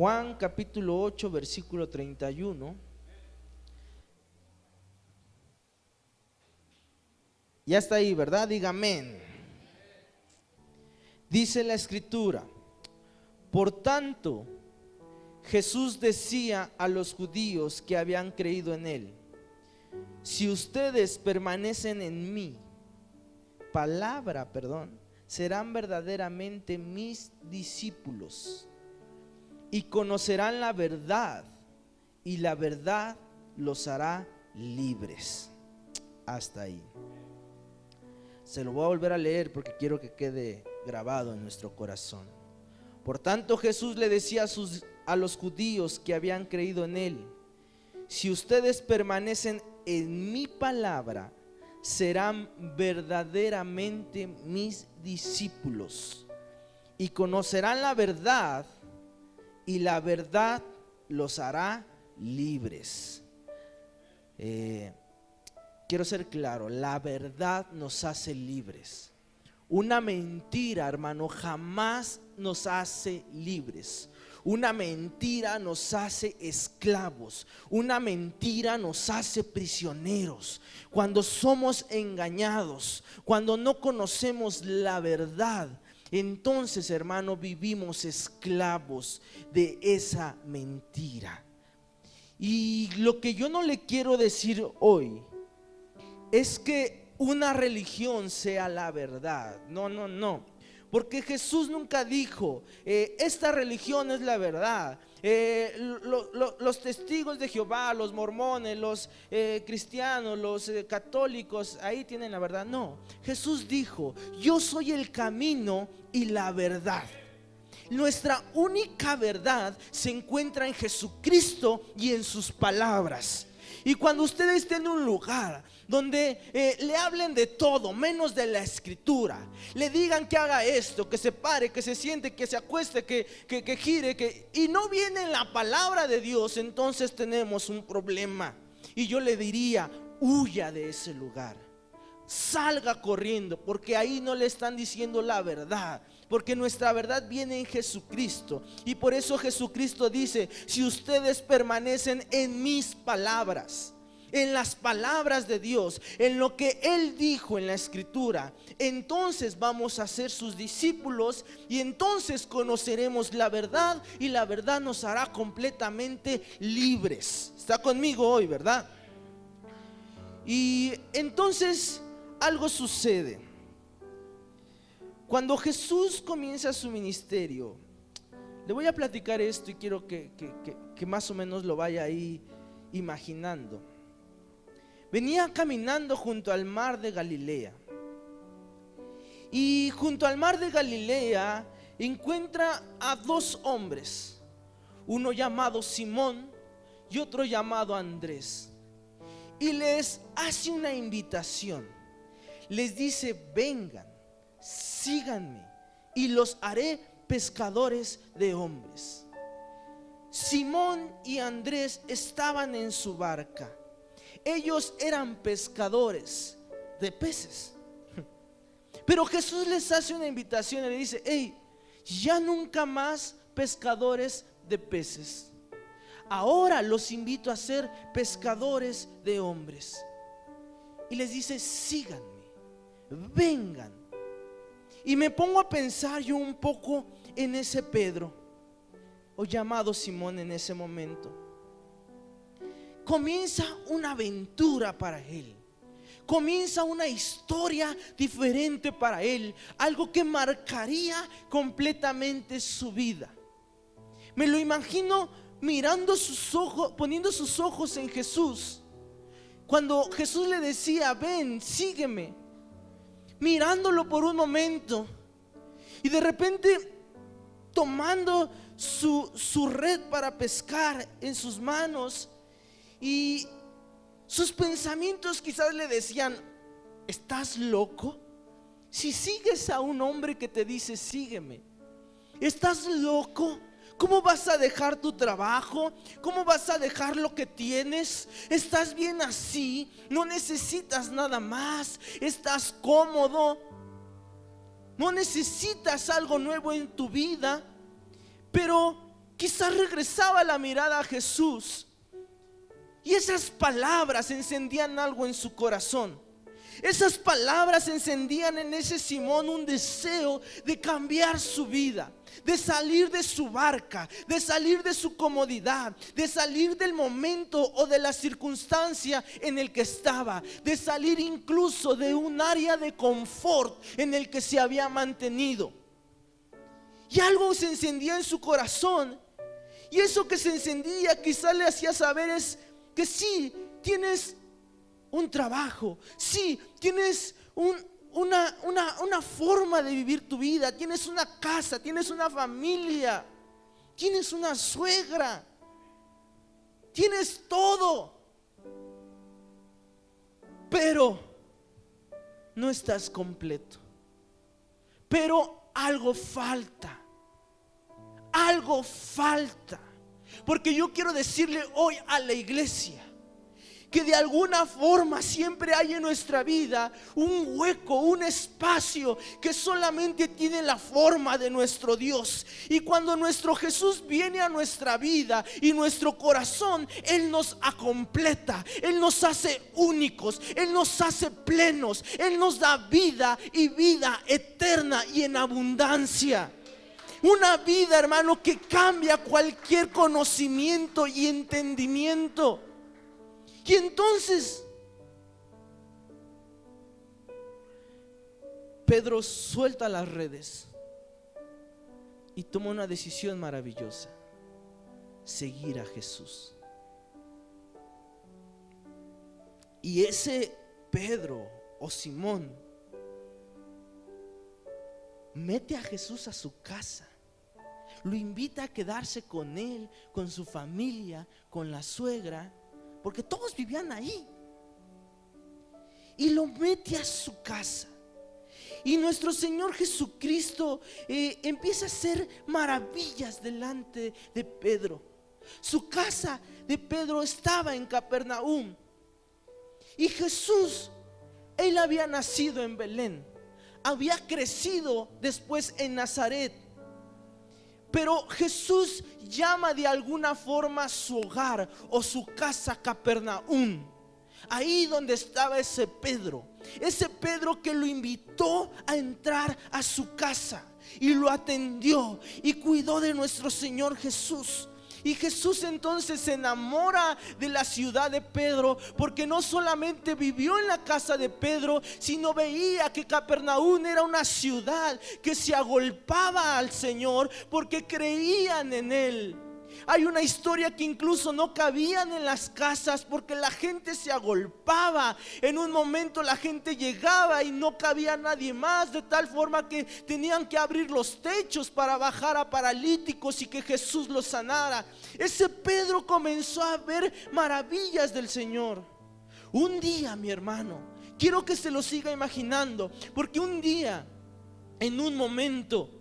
Juan capítulo 8, versículo 31. Ya está ahí, ¿verdad? Diga amén. Dice la escritura: por tanto, Jesús decía a los judíos que habían creído en él: si ustedes permanecen en mi palabra, serán verdaderamente mis discípulos y conocerán la verdad, y la verdad los hará libres. Hasta ahí. Se lo voy a volver a leer porque quiero que quede grabado en nuestro corazón. Por tanto, Jesús le decía a los judíos que habían creído en él: si ustedes permanecen en mi palabra, serán verdaderamente mis discípulos y conocerán la verdad, y la verdad los hará libres. Quiero ser claro, la verdad nos hace libres. Una mentira, hermano, jamás nos hace libres. Una mentira nos hace esclavos. Una mentira nos hace prisioneros. Cuando somos engañados, cuando no conocemos la verdad, entonces, hermano, vivimos esclavos de esa mentira. Y lo que yo no le quiero decir hoy es que una religión sea la verdad. No. Porque Jesús nunca dijo: esta religión es la verdad. Los testigos de Jehová, los mormones, los cristianos, los católicos, ahí tienen la verdad. No, Jesús dijo: yo soy el camino y la verdad. Nuestra única verdad se encuentra en Jesucristo y en sus palabras. Y cuando usted esté en un lugar donde le hablen de todo menos de la escritura, le digan que haga esto, que se pare, que se siente, que se acueste, que gire, y no viene la palabra de Dios, entonces tenemos un problema. Y yo le diría: huya de ese lugar, salga corriendo, porque ahí no le están diciendo la verdad. Porque nuestra verdad viene en Jesucristo. Y por eso Jesucristo dice: si ustedes permanecen en mis palabras, en las palabras de Dios, en lo que Él dijo en la escritura, entonces vamos a ser sus discípulos. Y entonces conoceremos la verdad, y la verdad nos hará completamente libres. Está conmigo hoy, ¿verdad? Y entonces algo sucede. Cuando Jesús comienza su ministerio, le voy a platicar esto y quiero que más o menos lo vaya ahí imaginando. Venía caminando junto al mar de Galilea, y junto al mar de Galilea encuentra a dos hombres, uno llamado Simón y otro llamado Andrés, y les hace una invitación. Les dice: vengan, síganme y los haré pescadores de hombres. Simón y Andrés estaban en su barca. Ellos eran pescadores de peces. Pero Jesús les hace una invitación y le dice: hey, ya nunca más pescadores de peces. Ahora los invito a ser pescadores de hombres. Y les dice: síganme, vengan. Y me pongo a pensar yo un poco en ese Pedro, o llamado Simón en ese momento. Comienza una aventura para él. Comienza una historia diferente para él, algo que marcaría completamente su vida. Me lo imagino mirando sus ojos, poniendo sus ojos en Jesús, cuando Jesús le decía: ven, sígueme. Mirándolo por un momento, y de repente tomando su red para pescar en sus manos, y sus pensamientos quizás le decían: ¿estás loco? Si sigues a un hombre que te dice sígueme, ¿estás loco? ¿Cómo vas a dejar tu trabajo? ¿Cómo vas a dejar lo que tienes? ¿Estás bien así? No necesitas nada más. ¿Estás cómodo? ¿No necesitas algo nuevo en tu vida? Pero quizás regresaba la mirada a Jesús y esas palabras encendían algo en su corazón. Esas palabras encendían en ese Simón un deseo de cambiar su vida, de salir de su barca, de salir de su comodidad, de salir del momento o de la circunstancia en el que estaba, de salir incluso de un área de confort en el que se había mantenido. Y algo se encendía en su corazón, y eso que se encendía quizás le hacía saber es que sí, tienes un trabajo, sí, tienes una forma de vivir tu vida, tienes una casa, tienes una familia, tienes una suegra, tienes todo, pero no estás completo, pero algo falta, porque yo quiero decirle hoy a la iglesia que de alguna forma siempre hay en nuestra vida un hueco, un espacio que solamente tiene la forma de nuestro Dios. Y cuando nuestro Jesús viene a nuestra vida y nuestro corazón, Él nos acompleta, Él nos hace únicos, Él nos hace plenos, Él nos da vida y vida eterna y en abundancia. Una vida, hermano, que cambia cualquier conocimiento y entendimiento. Y entonces Pedro suelta las redes y toma una decisión maravillosa: seguir a Jesús. Y ese Pedro o Simón mete a Jesús a su casa, lo invita a quedarse con él, con su familia, con la suegra, porque todos vivían ahí, y lo mete a su casa. Y nuestro Señor Jesucristo empieza a hacer maravillas delante de Pedro. Su casa de Pedro estaba en Capernaum, y Jesús, Él había nacido en Belén, había crecido después en Nazaret, pero Jesús llama de alguna forma su hogar o su casa Capernaum. Ahí donde estaba ese Pedro que lo invitó a entrar a su casa y lo atendió y cuidó de nuestro Señor Jesús. Y Jesús entonces se enamora de la ciudad de Pedro, porque no solamente vivió en la casa de Pedro, sino veía que Capernaum era una ciudad que se agolpaba al Señor porque creían en Él. Hay una historia que incluso no cabían en las casas porque la gente se agolpaba. En un momento la gente llegaba y no cabía nadie más, de tal forma que tenían que abrir los techos para bajar a paralíticos y que Jesús los sanara. Ese Pedro comenzó a ver maravillas del Señor. Un día, mi hermano, quiero que se lo siga imaginando, porque un día, en un momento,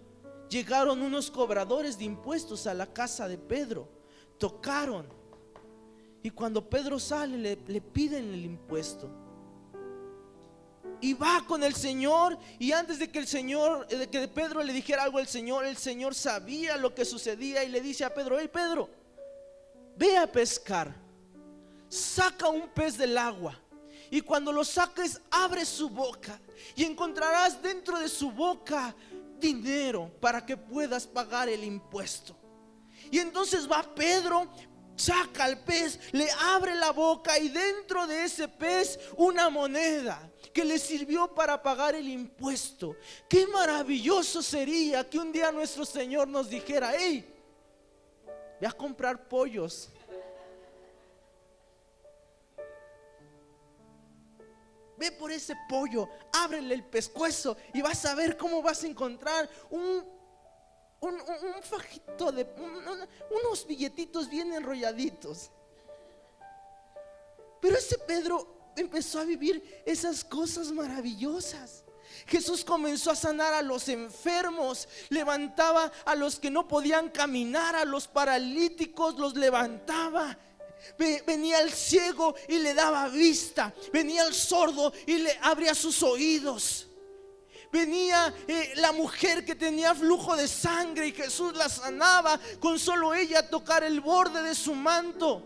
llegaron unos cobradores de impuestos a la casa de Pedro, tocaron, y cuando Pedro sale le piden el impuesto, y va con el Señor. Y antes de que Pedro le dijera algo al Señor, el Señor sabía lo que sucedía y le dice a Pedro: hey Pedro, ve a pescar, saca un pez del agua, y cuando lo saques, abre su boca y encontrarás dentro de su boca dinero para que puedas pagar el impuesto. Y entonces va Pedro, saca al pez, le abre la boca, y dentro de ese pez una moneda que le sirvió para pagar el impuesto. Qué maravilloso sería que un día nuestro Señor nos dijera: hey, ve a comprar pollos, ve por ese pollo, ábrele el pescuezo y vas a ver cómo vas a encontrar un fajito de unos billetitos bien enrolladitos. Pero ese Pedro empezó a vivir esas cosas maravillosas. Jesús comenzó a sanar a los enfermos, levantaba a los que no podían caminar, a los paralíticos los levantaba. Venía el ciego y le daba vista, venía el sordo y le abría sus oídos. Venía la mujer que tenía flujo de sangre y Jesús la sanaba con solo ella tocar el borde de su manto.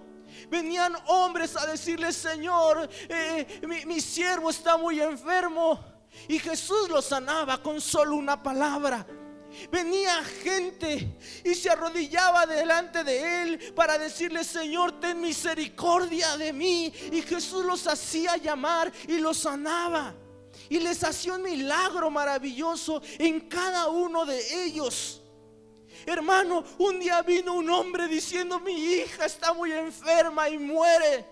Venían hombres a decirle: Señor, mi siervo está muy enfermo, y Jesús lo sanaba con solo una palabra. Venía gente y se arrodillaba delante de él para decirle: Señor, ten misericordia de mí, y Jesús los hacía llamar y los sanaba, y les hacía un milagro maravilloso en cada uno de ellos. Hermano, un día vino un hombre diciendo: mi hija está muy enferma y muere.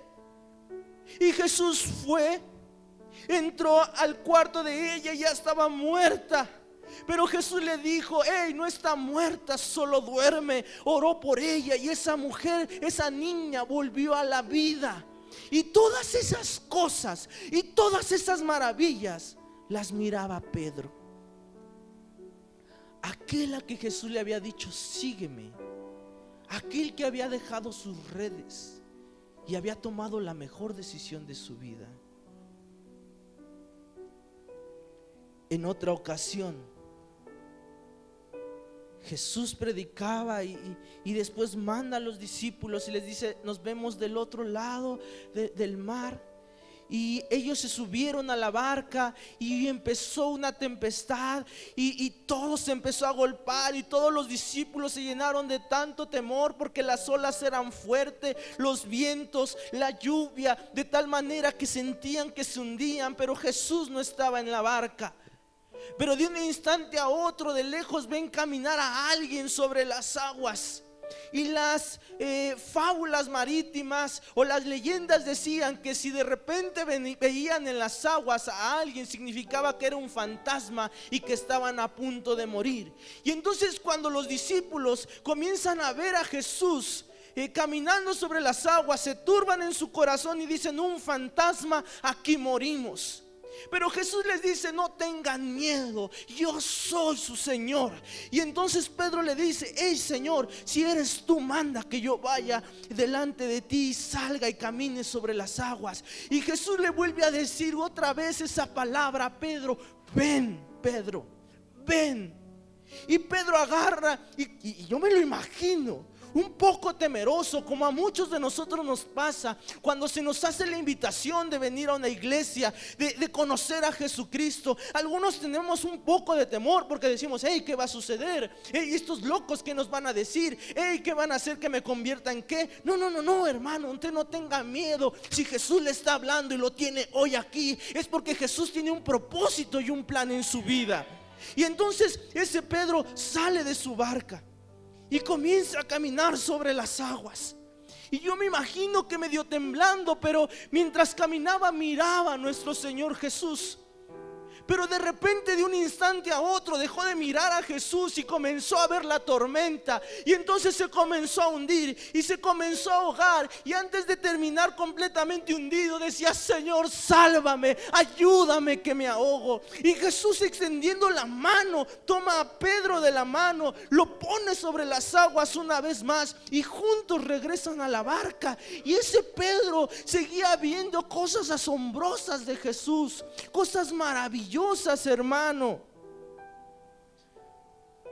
Y Jesús fue, entró al cuarto de ella y ya estaba muerta. Pero Jesús le dijo: hey, no está muerta, solo duerme. Oró por ella y esa mujer, esa niña volvió a la vida. Y todas esas cosas y todas esas maravillas las miraba Pedro, aquel a que Jesús le había dicho: sígueme, aquel que había dejado sus redes y había tomado la mejor decisión de su vida. En otra ocasión, Jesús predicaba y después manda a los discípulos y les dice: nos vemos del otro lado del mar. Y ellos se subieron a la barca y empezó una tempestad y todo se empezó a golpear, y todos los discípulos se llenaron de tanto temor porque las olas eran fuertes, los vientos, la lluvia, de tal manera que sentían que se hundían. Pero Jesús no estaba en la barca. Pero de un instante a otro, de lejos ven caminar a alguien sobre las aguas. Y las fábulas marítimas o las leyendas decían que si de repente veían en las aguas a alguien, significaba que era un fantasma y que estaban a punto de morir. Y entonces, cuando los discípulos comienzan a ver a Jesús caminando sobre las aguas, se turban en su corazón y dicen: un fantasma, aquí morimos. Pero Jesús les dice: no tengan miedo, yo soy su Señor. Y entonces Pedro le dice: hey Señor, si eres tú, manda que yo vaya delante de ti y salga y camine sobre las aguas. Y Jesús le vuelve a decir otra vez esa palabra a Pedro: ven, Pedro, ven. Y Pedro agarra y yo me lo imagino un poco temeroso, como a muchos de nosotros nos pasa cuando se nos hace la invitación de venir a una iglesia, de conocer a Jesucristo. Algunos tenemos un poco de temor porque decimos: hey, ¿qué va a suceder? Hey, estos locos, ¿qué nos van a decir? Hey, ¿qué van a hacer que me convierta en qué? No, hermano, usted no tenga miedo. Si Jesús le está hablando y lo tiene hoy aquí, es porque Jesús tiene un propósito y un plan en su vida. Y entonces ese Pedro sale de su barca y comienza a caminar sobre las aguas. Y yo me imagino que medio temblando, pero mientras caminaba miraba a nuestro Señor Jesús. Pero de repente, de un instante a otro, dejó de mirar a Jesús y comenzó a ver la tormenta. Y entonces se comenzó a hundir y se comenzó a ahogar. Y antes de terminar completamente hundido, decía: Señor, sálvame, ayúdame que me ahogo. Y Jesús, extendiendo la mano, toma a Pedro de la mano, lo pone sobre las aguas una vez más, y juntos regresan a la barca. Y ese Pedro seguía viendo cosas asombrosas de Jesús, cosas maravillosas, hermano.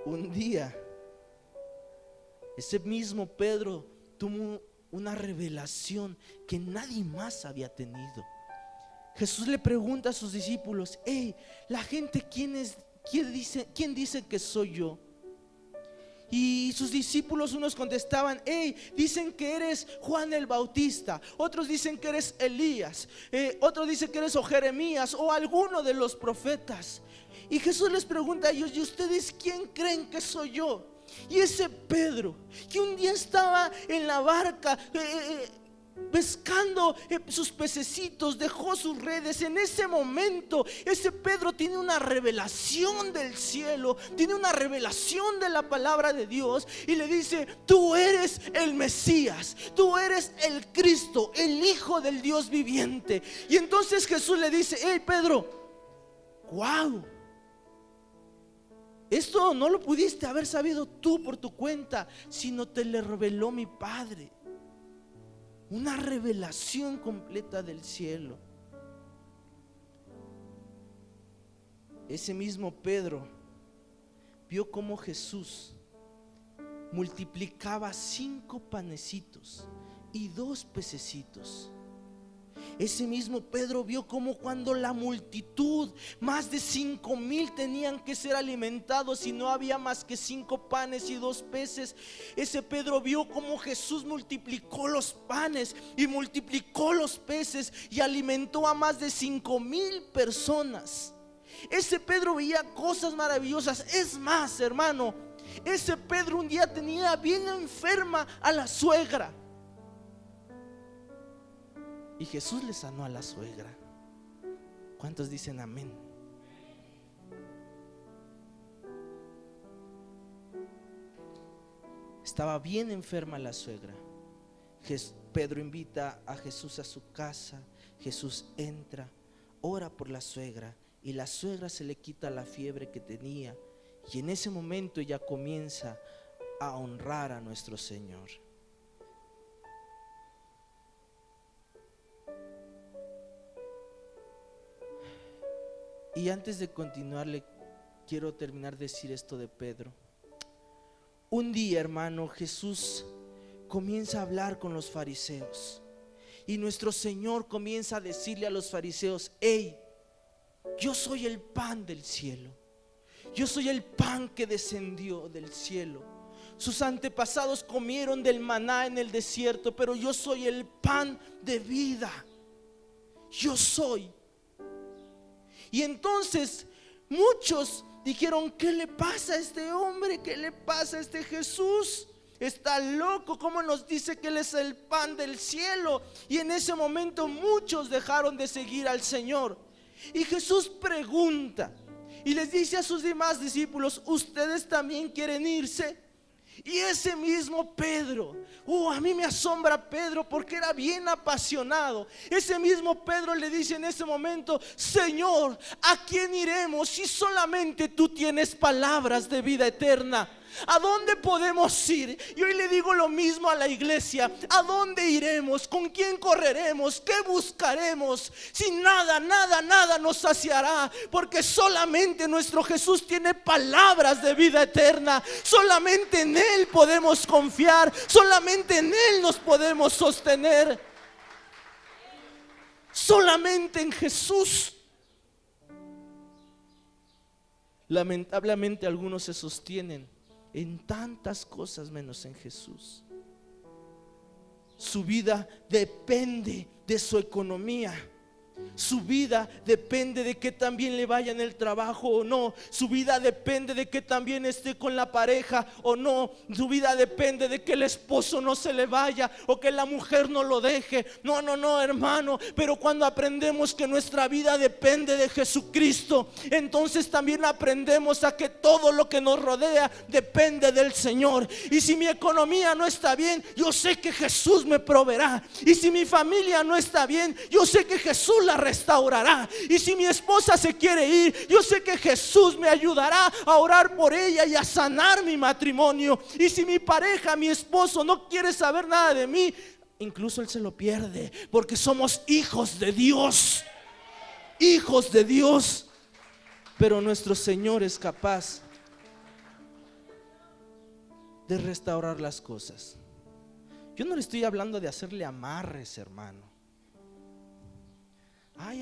Un día, ese mismo Pedro tuvo una revelación que nadie más había tenido. Jesús le pregunta a sus discípulos: hey, la gente, ¿quién dice que soy yo? Y sus discípulos, unos contestaban: hey, dicen que eres Juan el Bautista, otros dicen que eres Elías, otros dicen que eres o Jeremías o alguno de los profetas. Y Jesús les pregunta a ellos: ¿y ustedes quién creen que soy yo? Y ese Pedro, que un día estaba en la barca pescando sus pececitos, dejó sus redes. En ese momento ese Pedro tiene una revelación del cielo, tiene una revelación de la palabra de Dios, y le dice: tú eres el Mesías, tú eres el Cristo, el Hijo del Dios viviente. Y entonces Jesús le dice: hey Pedro, wow, esto no lo pudiste haber sabido tú por tu cuenta, sino te le reveló mi Padre. Una revelación completa del cielo. ese mismo Pedro vio cómo Jesús multiplicaba 5 panecitos y 2 pececitos. Ese mismo Pedro vio cómo cuando la multitud, más de 5,000 tenían que ser alimentados y no había más que 5 panes y 2 peces. Ese Pedro vio cómo Jesús multiplicó los panes y multiplicó los peces y alimentó a más de 5,000 personas. Ese Pedro veía cosas maravillosas. Es más, hermano, ese Pedro un día tenía bien enferma a la suegra y Jesús le sanó a la suegra. ¿Cuántos dicen amén? Estaba bien enferma la suegra. Pedro invita a Jesús a su casa. Jesús entra, ora por la suegra y la suegra se le quita la fiebre que tenía. Y en ese momento ella comienza a honrar a nuestro Señor. Y antes de continuar, le quiero terminar de decir esto de Pedro. Un día, hermano, Jesús comienza a hablar con los fariseos y nuestro Señor comienza a decirle a los fariseos: hey, yo soy el pan del cielo. Yo soy el pan que descendió del cielo. Sus antepasados comieron del maná en el desierto, pero yo soy el pan de vida. Yo soy. Y entonces muchos dijeron: ¿qué le pasa a este hombre? ¿Qué le pasa a este Jesús? Está loco, ¿cómo nos dice que Él es el pan del cielo? Y en ese momento muchos dejaron de seguir al Señor. Y Jesús pregunta y les dice a sus demás discípulos: ¿ustedes también quieren irse? Y ese mismo Pedro, a mí me asombra Pedro porque era bien apasionado. Ese mismo Pedro le dice en ese momento: Señor, ¿a quién iremos si solamente tú tienes palabras de vida eterna? ¿A dónde podemos ir? Y hoy le digo lo mismo a la iglesia: ¿a dónde iremos? ¿Con quién correremos? ¿Qué buscaremos? Si nada nos saciará, porque solamente nuestro Jesús tiene palabras de vida eterna. Solamente en Él podemos confiar, solamente en Él nos podemos sostener. Solamente en Jesús. Lamentablemente algunos se sostienen en tantas cosas menos en Jesús. Su vida depende de su economía. Su vida depende de que también le vaya en el trabajo o no. Su vida depende de que también esté con la pareja o no. Su vida depende de que el esposo no se le vaya o que la mujer no lo deje. No, hermano. Pero cuando aprendemos que nuestra vida depende de Jesucristo, entonces también aprendemos a que todo lo que nos rodea depende del Señor. Y si mi economía no está bien, yo sé que Jesús me proveerá. Y si mi familia no está bien, yo sé que Jesús la restaurará. Y si mi esposa se quiere ir, yo sé que Jesús me ayudará a orar por ella y a sanar mi matrimonio. Y si mi pareja, mi esposo no quiere saber nada de mí, incluso él se lo pierde, porque somos hijos de Dios. Hijos de Dios. Pero nuestro Señor es capaz de restaurar las cosas. Yo no le estoy hablando de hacerle amarres, hermano.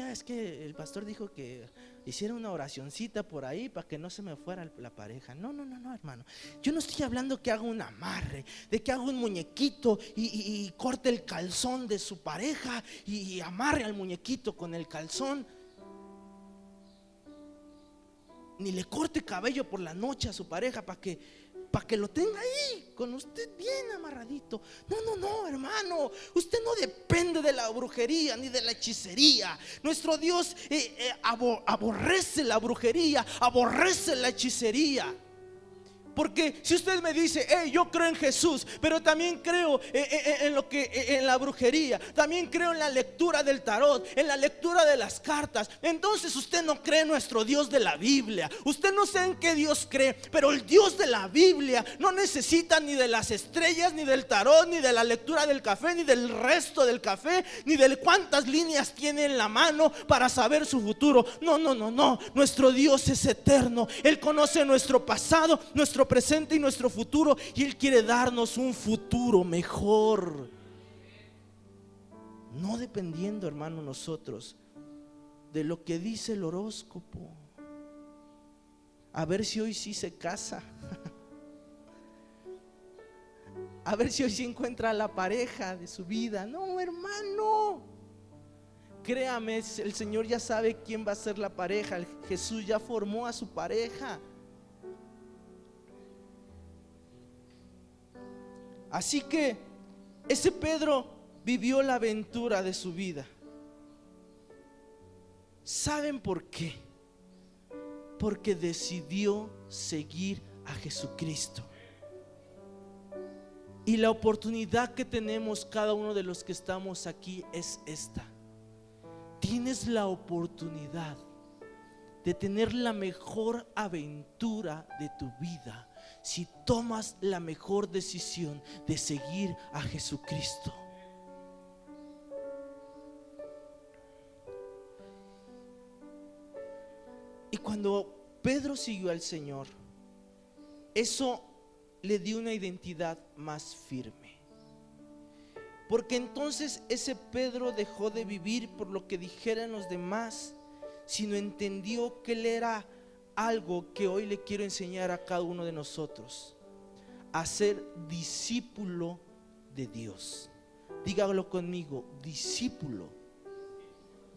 Es que el pastor dijo que hiciera una oracioncita por ahí para que no se me fuera la pareja. No, hermano. Yo no estoy hablando que haga un amarre, de que haga un muñequito y corte el calzón de su pareja y amarre al muñequito con el calzón. Ni le corte cabello por la noche a su pareja para que lo tenga ahí con usted bien amarradito. No, hermano. Usted no depende de la brujería ni de la hechicería. Nuestro Dios aborrece la brujería, aborrece la hechicería. Porque si usted me dice, hey, yo creo en Jesús, pero también creo en la brujería, también creo en la lectura del tarot, en la lectura de las cartas, entonces usted no cree en nuestro Dios de la Biblia. Usted no sé en qué Dios cree, pero el Dios de la Biblia no necesita ni de las estrellas, ni del tarot, ni de la lectura del café, ni del resto del café, ni de cuántas líneas tiene en la mano para saber su futuro. No, no, no, no. Nuestro Dios es eterno. Él conoce nuestro pasado, nuestro presente y nuestro futuro, y Él quiere darnos un futuro mejor. No dependiendo, hermano, nosotros de lo que dice el horóscopo. A ver si hoy sí se casa. A ver si hoy sí encuentra la pareja de su vida. No, hermano. Créame, el Señor ya sabe quién va a ser la pareja. Jesús ya formó a su pareja. Así que ese Pedro vivió la aventura de su vida. ¿Saben por qué? Porque decidió seguir a Jesucristo. Y la oportunidad que tenemos cada uno de los que estamos aquí es esta. Tienes la oportunidad de tener la mejor aventura de tu vida si tomas la mejor decisión de seguir a Jesucristo. Y cuando Pedro siguió al Señor, eso le dio una identidad más firme. Porque entonces ese Pedro dejó de vivir por lo que dijeran los demás, sino entendió que él era algo que hoy le quiero enseñar a cada uno de nosotros: a ser discípulo de Dios. Dígalo conmigo: discípulo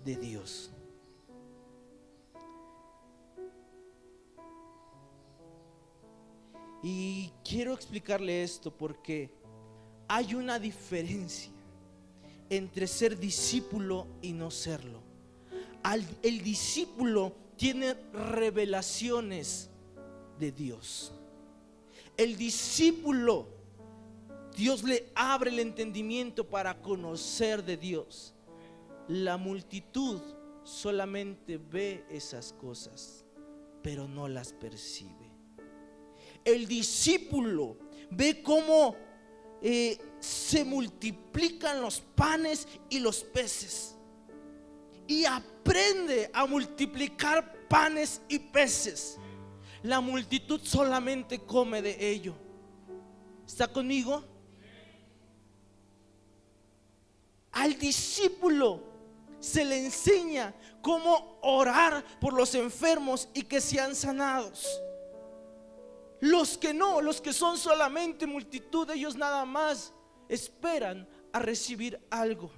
de Dios. Y quiero explicarle esto porque hay una diferencia entre ser discípulo y no serlo. El discípulo tiene revelaciones de Dios. El discípulo, Dios le abre el entendimiento para conocer de Dios. La multitud solamente ve esas cosas, pero no las percibe. El discípulo ve cómo se multiplican los panes y los peces, y aprende a multiplicar panes y peces. La multitud solamente come de ello. ¿Está conmigo? Al discípulo se le enseña cómo orar por los enfermos y que sean sanados. Los que no, los que son solamente multitud, ellos nada más esperan a recibir algo.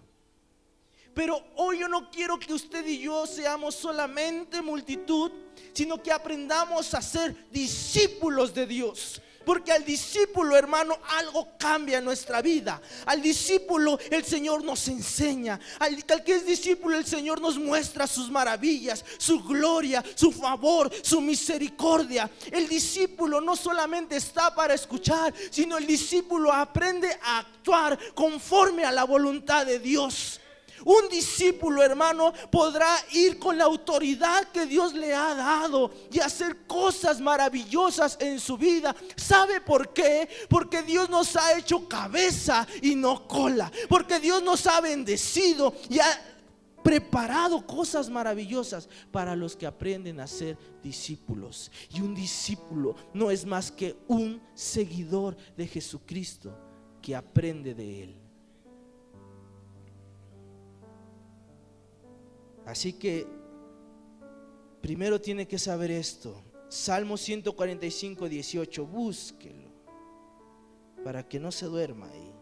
Pero hoy yo no quiero que usted y yo seamos solamente multitud, sino que aprendamos a ser discípulos de Dios. Porque al discípulo, hermano, algo cambia en nuestra vida. Al discípulo el Señor nos enseña. Al que es discípulo, el Señor nos muestra sus maravillas, su gloria, su favor, su misericordia. El discípulo no solamente está para escuchar, sino el discípulo aprende a actuar conforme a la voluntad de Dios. Un discípulo, hermano, podrá ir con la autoridad que Dios le ha dado y hacer cosas maravillosas en su vida. ¿Sabe por qué? Porque Dios nos ha hecho cabeza y no cola. Porque Dios nos ha bendecido y ha preparado cosas maravillosas para los que aprenden a ser discípulos. Y un discípulo no es más que un seguidor de Jesucristo que aprende de Él. Así que primero tiene que saber esto. Salmo 145, 18, búsquelo para que no se duerma ahí.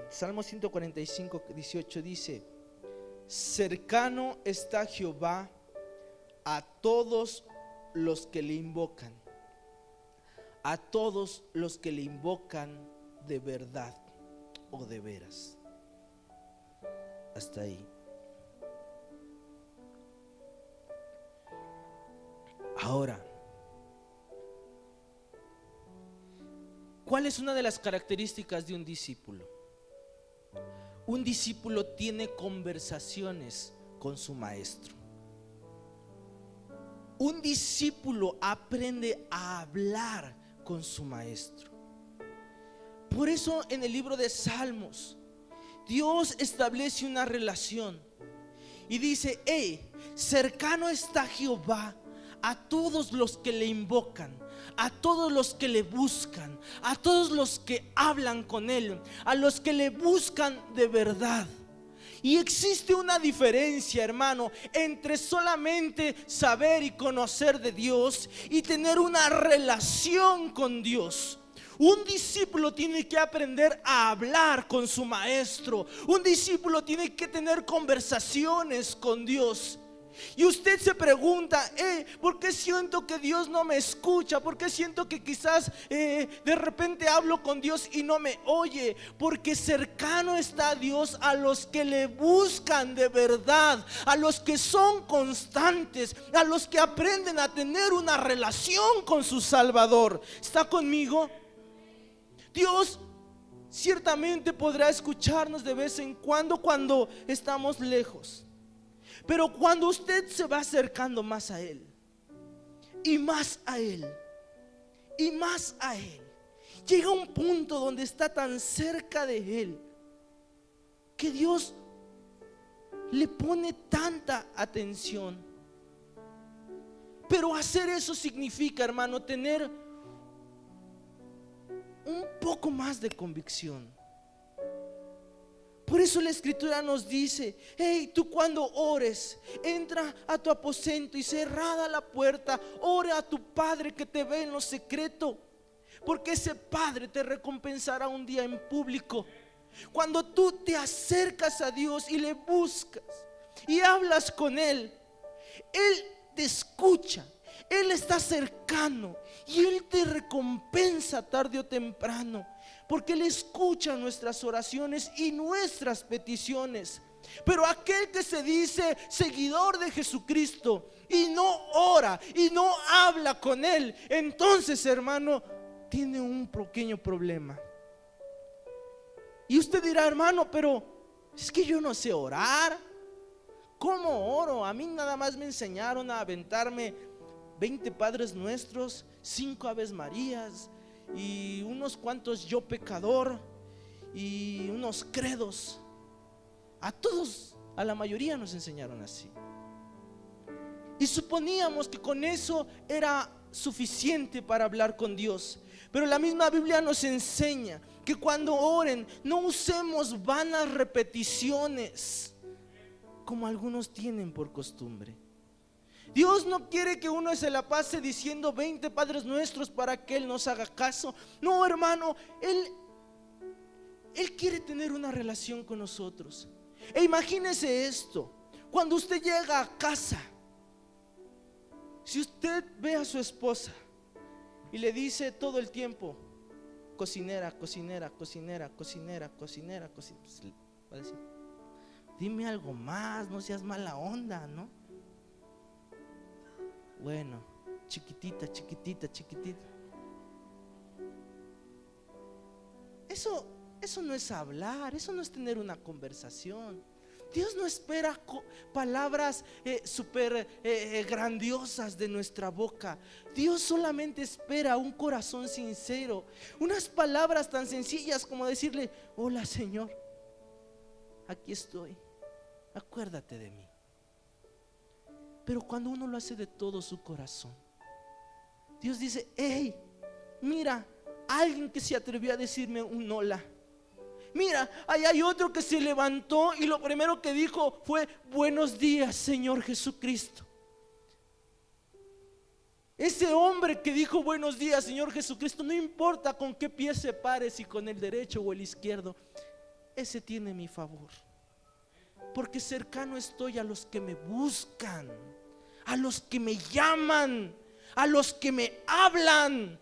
Salmo 145, 18 dice: cercano está Jehová a todos los que le invocan, a todos los que le invocan de verdad o de veras. Hasta ahí. Ahora, ¿cuál es una de las características de un discípulo? Un discípulo tiene conversaciones con su maestro. Un discípulo aprende a hablar con su maestro. Por eso en el libro de Salmos, Dios establece una relación y dice: cercano está Jehová a todos los que le invocan, a todos los que le buscan, a todos los que hablan con él, a los que le buscan de verdad. Y existe una diferencia, hermano, entre solamente saber y conocer de Dios y tener una relación con Dios. Un discípulo tiene que aprender a hablar con su maestro. Un discípulo tiene que tener conversaciones con Dios. Y usted se pregunta: ¿por qué siento que Dios no me escucha? ¿Por qué siento que quizás de repente hablo con Dios y no me oye? Porque cercano está Dios a los que le buscan de verdad, a los que son constantes, a los que aprenden a tener una relación con su Salvador. ¿Está conmigo? Dios ciertamente podrá escucharnos de vez en cuando estamos lejos. Pero cuando usted se va acercando más a Él, y más a Él, y más a Él, llega un punto donde está tan cerca de Él que Dios le pone tanta atención. Pero hacer eso significa, hermano, tener un poco más de convicción. Por eso la Escritura nos dice: tú cuando ores, entra a tu aposento y cerrada la puerta, ora a tu Padre que te ve en lo secreto, porque ese Padre te recompensará un día en público. Cuando tú te acercas a Dios y le buscas y hablas con Él, Él te escucha, Él está cercano y Él te recompensa tarde o temprano, porque Él escucha nuestras oraciones y nuestras peticiones. Pero aquel que se dice seguidor de Jesucristo y no ora y no habla con Él, entonces, hermano, tiene un pequeño problema. Y usted dirá: hermano, pero es que yo no sé orar. ¿Cómo oro? A mí nada más me enseñaron a aventarme 20 Padres Nuestros, 5 Aves Marías y unos cuantos yo pecador y unos credos. A todos, a la mayoría nos enseñaron así. Y suponíamos que con eso era suficiente para hablar con Dios. Pero la misma Biblia nos enseña que cuando oren no usemos vanas repeticiones como algunos tienen por costumbre. Dios no quiere que uno se la pase diciendo 20 Padres Nuestros para que Él nos haga caso. No, hermano, Él quiere tener una relación con nosotros. E imagínese esto: cuando usted llega a casa, si usted ve a su esposa y le dice todo el tiempo: cocinera, cocinera, cocinera, cocinera, cocinera, cocinera, pues va a decir: dime algo más, no seas mala onda, ¿no? Bueno, chiquitita, chiquitita, chiquitita. Eso no es hablar, eso no es tener una conversación. Dios no espera palabras súper grandiosas de nuestra boca. Dios solamente espera un corazón sincero, unas palabras tan sencillas como decirle: hola Señor, aquí estoy, acuérdate de mí. Pero cuando uno lo hace de todo su corazón, Dios dice: mira, alguien que se atrevió a decirme un hola. Mira, ahí hay otro que se levantó y lo primero que dijo fue: buenos días, Señor Jesucristo. Ese hombre que dijo buenos días, Señor Jesucristo, no importa con qué pie se pare, si con el derecho o el izquierdo, ese tiene mi favor. Porque cercano estoy a los que me buscan, a los que me llaman, a los que me hablan.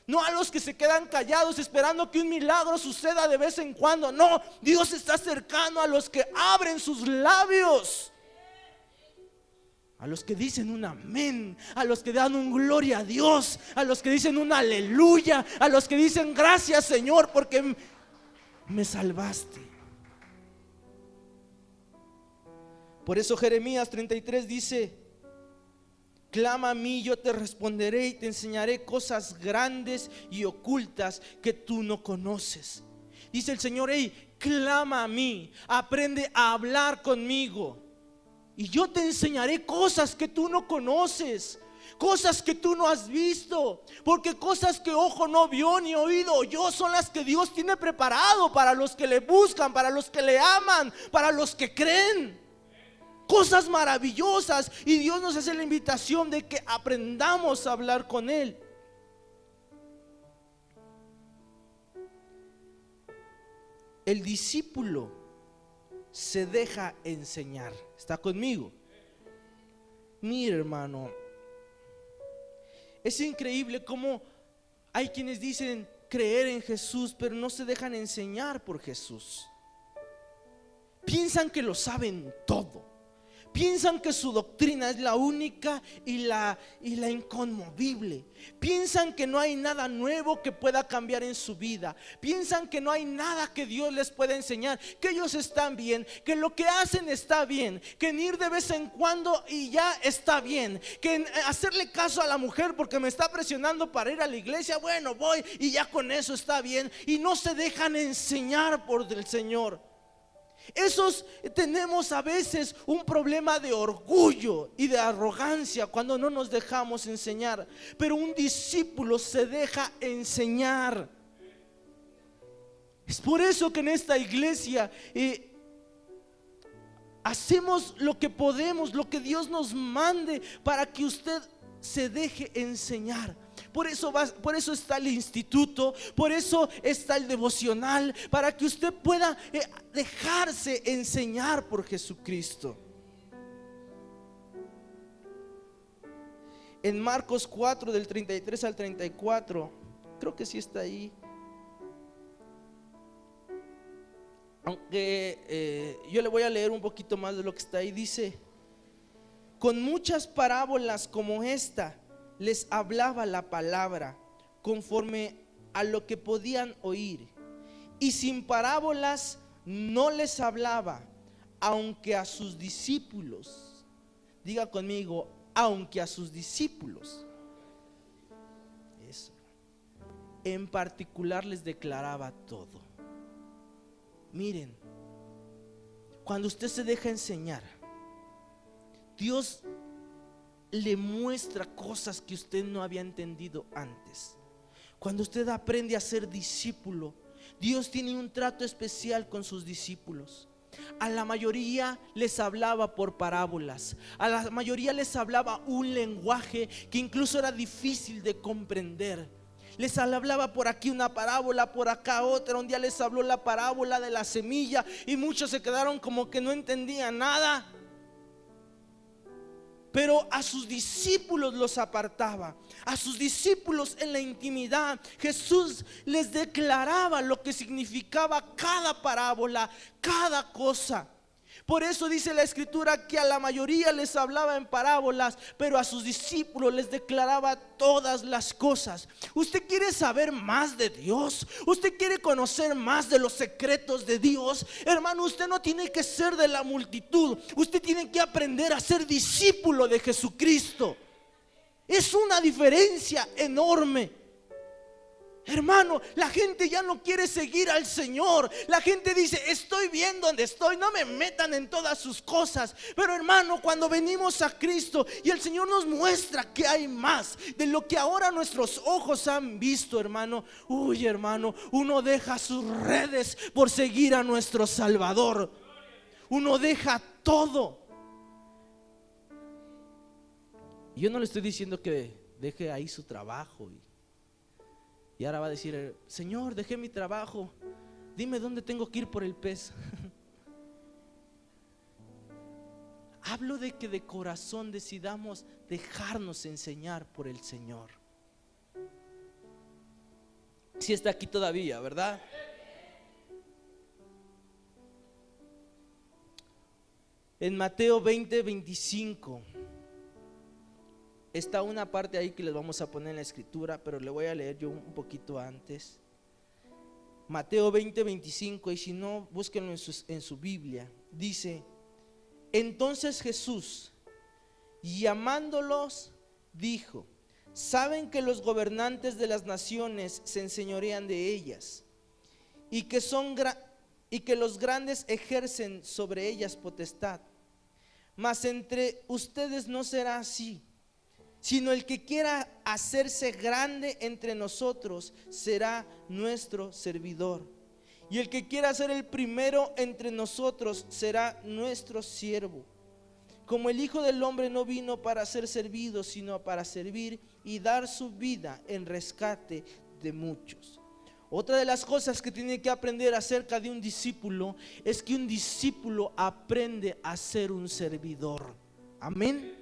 No a los que se quedan callados esperando que un milagro suceda de vez en cuando. No, Dios está cercano a los que abren sus labios, a los que dicen un amén, a los que dan un gloria a Dios, a los que dicen un aleluya, a los que dicen gracias Señor porque me salvaste. Por eso Jeremías 33 dice: clama a mí, yo te responderé y te enseñaré cosas grandes y ocultas que tú no conoces. Dice el Señor: hey, clama a mí, aprende a hablar conmigo y yo te enseñaré cosas que tú no conoces, cosas que tú no has visto, porque cosas que ojo no vio ni oído oyó son las que Dios tiene preparado para los que le buscan, para los que le aman, para los que creen. Cosas maravillosas, y Dios nos hace la invitación de que aprendamos a hablar con Él. El discípulo se deja enseñar. ¿Está conmigo? Mira, hermano, es increíble cómo hay quienes dicen creer en Jesús, pero no se dejan enseñar por Jesús. Piensan que lo saben todo. Piensan que su doctrina es la única y la inconmovible. Piensan que no hay nada nuevo que pueda cambiar en su vida. Piensan que no hay nada que Dios les pueda enseñar, que ellos están bien, que lo que hacen está bien, que en ir de vez en cuando y ya está bien, que en hacerle caso a la mujer porque me está presionando para ir a la iglesia, bueno, voy y ya con eso está bien, y no se dejan enseñar por el Señor. Esos tenemos a veces un problema de orgullo y de arrogancia cuando no nos dejamos enseñar. Pero un discípulo se deja enseñar. Es por eso que en esta iglesia hacemos lo que podemos, lo que Dios nos mande para que usted se deje enseñar. Por eso está el instituto, por eso está el devocional, para que usted pueda dejarse enseñar por Jesucristo. En Marcos 4 del 33 al 34, creo que sí está ahí. Aunque yo le voy a leer un poquito más de lo que está ahí. Dice: con muchas parábolas como esta les hablaba la palabra conforme a lo que podían oír, y sin parábolas no les hablaba, aunque a sus discípulos, diga conmigo, aunque a sus discípulos, eso, en particular les declaraba todo. Miren, cuando usted se deja enseñar, Dios le muestra cosas que usted no había entendido antes. Cuando usted aprende a ser discípulo, Dios tiene un trato especial con sus discípulos. A la mayoría les hablaba por parábolas. A la mayoría les hablaba un lenguaje que incluso era difícil de comprender. Les hablaba por aquí una parábola, por acá otra. Un día les habló la parábola de la semilla y muchos se quedaron como que no entendían nada. Pero a sus discípulos los apartaba. A sus discípulos en la intimidad Jesús les declaraba lo que significaba cada parábola, cada cosa. Por eso dice la escritura que a la mayoría les hablaba en parábolas, pero a sus discípulos les declaraba todas las cosas. ¿Usted quiere saber más de Dios? ¿Usted quiere conocer más de los secretos de Dios? Hermano, usted no tiene que ser de la multitud. Usted tiene que aprender a ser discípulo de Jesucristo. Es una diferencia enorme. Hermano, la gente ya no quiere seguir al Señor. La gente dice: estoy bien donde estoy, no me metan en todas sus cosas. Pero hermano, cuando venimos a Cristo y el Señor nos muestra que hay más de lo que ahora nuestros ojos han visto, hermano, uy, hermano, uno deja sus redes por seguir a nuestro Salvador. Uno deja todo. Yo no le estoy diciendo que deje ahí su trabajo y ahora va a decir: Señor, dejé mi trabajo, dime dónde tengo que ir por el pez. Hablo de que de corazón decidamos dejarnos enseñar por el Señor. Si está aquí todavía, ¿verdad? En Mateo 20:25 está una parte ahí que les vamos a poner en la escritura, pero le voy a leer yo un poquito antes. Mateo 20:25, y si no, búsquenlo en su Biblia. Dice: entonces Jesús, llamándolos, dijo: saben que los gobernantes de las naciones se enseñorean de ellas, y que los grandes ejercen sobre ellas potestad. Mas entre ustedes no será así, sino el que quiera hacerse grande entre nosotros será nuestro servidor, y el que quiera ser el primero entre nosotros será nuestro siervo. Como el Hijo del Hombre no vino para ser servido, sino para servir y dar su vida en rescate de muchos. Otra de las cosas que tiene que aprender acerca de un discípulo es que un discípulo aprende a ser un servidor. Amén.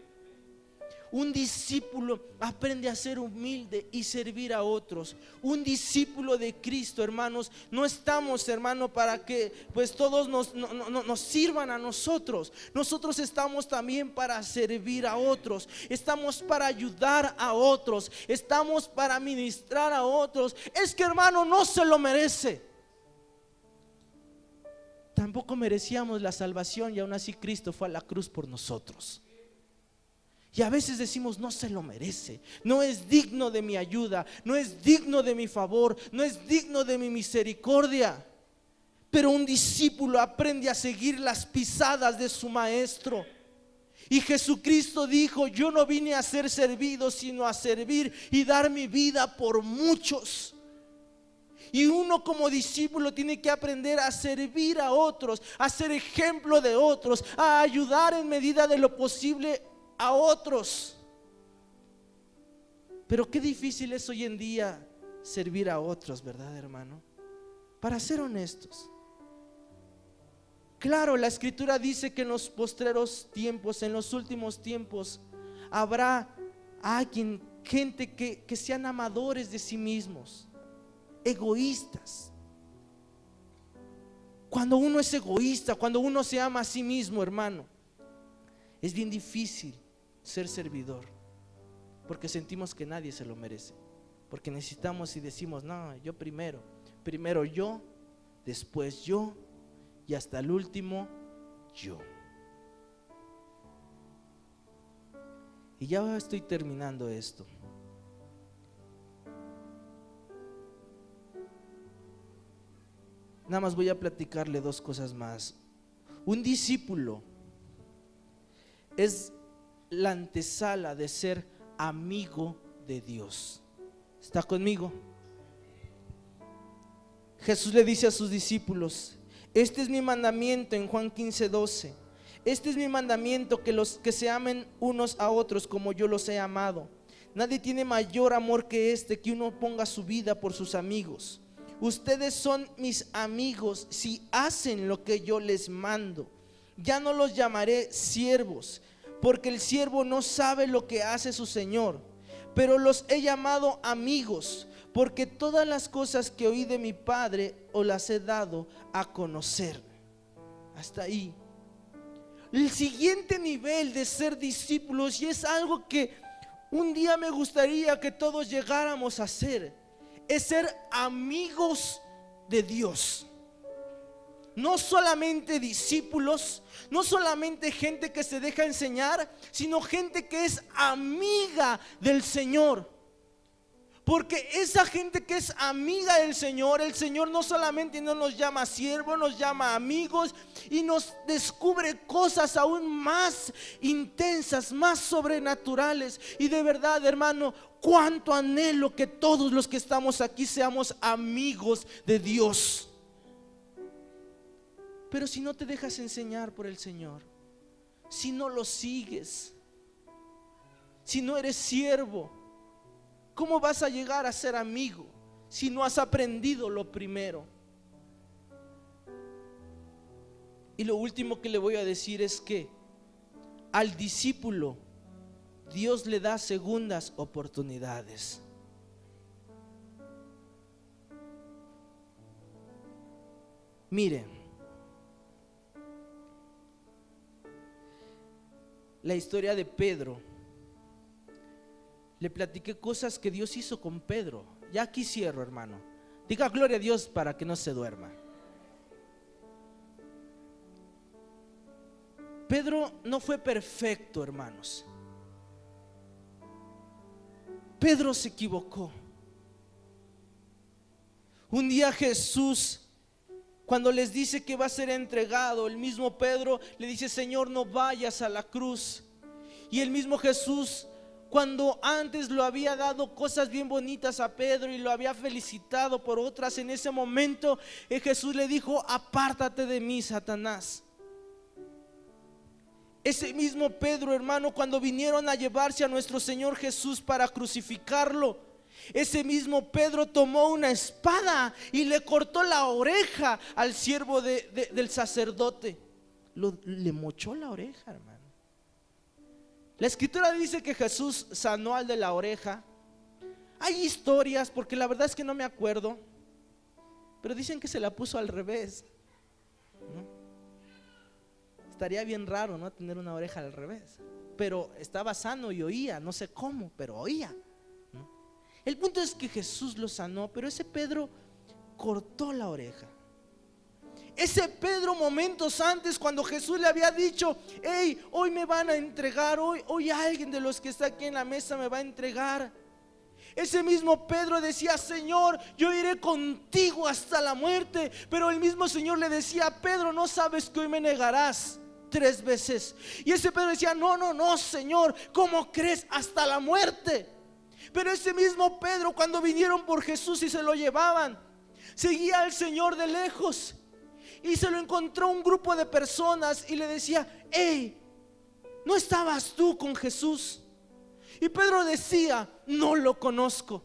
Un discípulo aprende a ser humilde y servir a otros. Un discípulo de Cristo, hermanos, no estamos, hermano, para que pues todos nos sirvan a nosotros. Nosotros estamos también para servir a otros. Estamos para ayudar a otros. Estamos para ministrar a otros. Es que, hermano, no se lo merece. Tampoco merecíamos la salvación, y aún así Cristo fue a la cruz por nosotros. Y a veces decimos: no se lo merece, no es digno de mi ayuda, no es digno de mi favor, no es digno de mi misericordia. Pero un discípulo aprende a seguir las pisadas de su maestro. Y Jesucristo dijo: yo no vine a ser servido, sino a servir y dar mi vida por muchos. Y uno como discípulo tiene que aprender a servir a otros, a ser ejemplo de otros, a ayudar en medida de lo posible a otros. Pero qué difícil es hoy en día servir a otros, ¿verdad, hermano? Para ser honestos. Claro, la escritura dice que en los postreros tiempos, en los últimos tiempos, habrá gente que sean amadores de sí mismos, egoístas. Cuando uno es egoísta, cuando uno se ama a sí mismo, hermano, es bien difícil ser servidor, porque sentimos que nadie se lo merece, porque necesitamos y decimos: no, yo primero yo, después yo, y hasta el último yo. Y ya estoy terminando esto. Nada más voy a platicarle dos cosas más. Un discípulo es la antesala de ser amigo de Dios. ¿Está conmigo? Jesús le dice a sus discípulos: este es mi mandamiento, en Juan 15:12. Este es mi mandamiento, que se amen unos a otros como yo los he amado. Nadie tiene mayor amor que este, que uno ponga su vida por sus amigos. Ustedes son mis amigos si hacen lo que yo les mando. Ya no los llamaré siervos, porque el siervo no sabe lo que hace su señor, pero los he llamado amigos, porque todas las cosas que oí de mi Padre os las he dado a conocer. Hasta ahí. El siguiente nivel de ser discípulos, y es algo que un día me gustaría que todos llegáramos a hacer, es ser amigos de Dios. No solamente discípulos, no solamente gente que se deja enseñar, sino gente que es amiga del Señor. Porque esa gente que es amiga del Señor, el Señor no solamente no nos llama siervos, nos llama amigos y nos descubre cosas aún más intensas, más sobrenaturales. Y de verdad, hermano, cuánto anhelo que todos los que estamos aquí seamos amigos de Dios. Pero si no te dejas enseñar por el Señor, si no lo sigues, si no eres siervo, ¿cómo vas a llegar a ser amigo si no has aprendido lo primero? Y lo último que le voy a decir es que al discípulo Dios le da segundas oportunidades. Miren, la historia de Pedro. Le platiqué cosas que Dios hizo con Pedro. Ya aquí cierro, hermano. Diga gloria a Dios para que no se duerma. Pedro no fue perfecto, hermanos. Pedro se equivocó. Un día Jesús, cuando les dice que va a ser entregado, el mismo Pedro le dice: Señor, no vayas a la cruz. Y el mismo Jesús, cuando antes lo había dado cosas bien bonitas a Pedro y lo había felicitado por otras, en ese momento Jesús le dijo: apártate de mí, Satanás. Ese mismo Pedro, hermano, cuando vinieron a llevarse a nuestro Señor Jesús para crucificarlo, ese mismo Pedro tomó una espada y le cortó la oreja al siervo del sacerdote. Le mochó la oreja, hermano. La escritura dice que Jesús sanó al de la oreja. Hay historias, porque la verdad es que no me acuerdo, pero dicen que se la puso al revés, ¿no? Estaría bien raro, ¿no?, tener una oreja al revés. Pero estaba sano y oía, no sé cómo, pero oía, ¿no? El punto es que Jesús lo sanó, pero ese Pedro cortó la oreja. Ese Pedro, momentos antes, cuando Jesús le había dicho: hey, hoy me van a entregar, hoy alguien de los que está aquí en la mesa me va a entregar. Ese mismo Pedro decía: Señor, yo iré contigo hasta la muerte. Pero el mismo Señor le decía: Pedro, no sabes que hoy me negarás 3 veces. Y ese Pedro decía: no, Señor, ¿cómo crees? Hasta la muerte. Pero ese mismo Pedro, cuando vinieron por Jesús y se lo llevaban, seguía al Señor de lejos. Y se lo encontró un grupo de personas y le decía: hey, ¿no estabas tú con Jesús? Y Pedro decía: no lo conozco.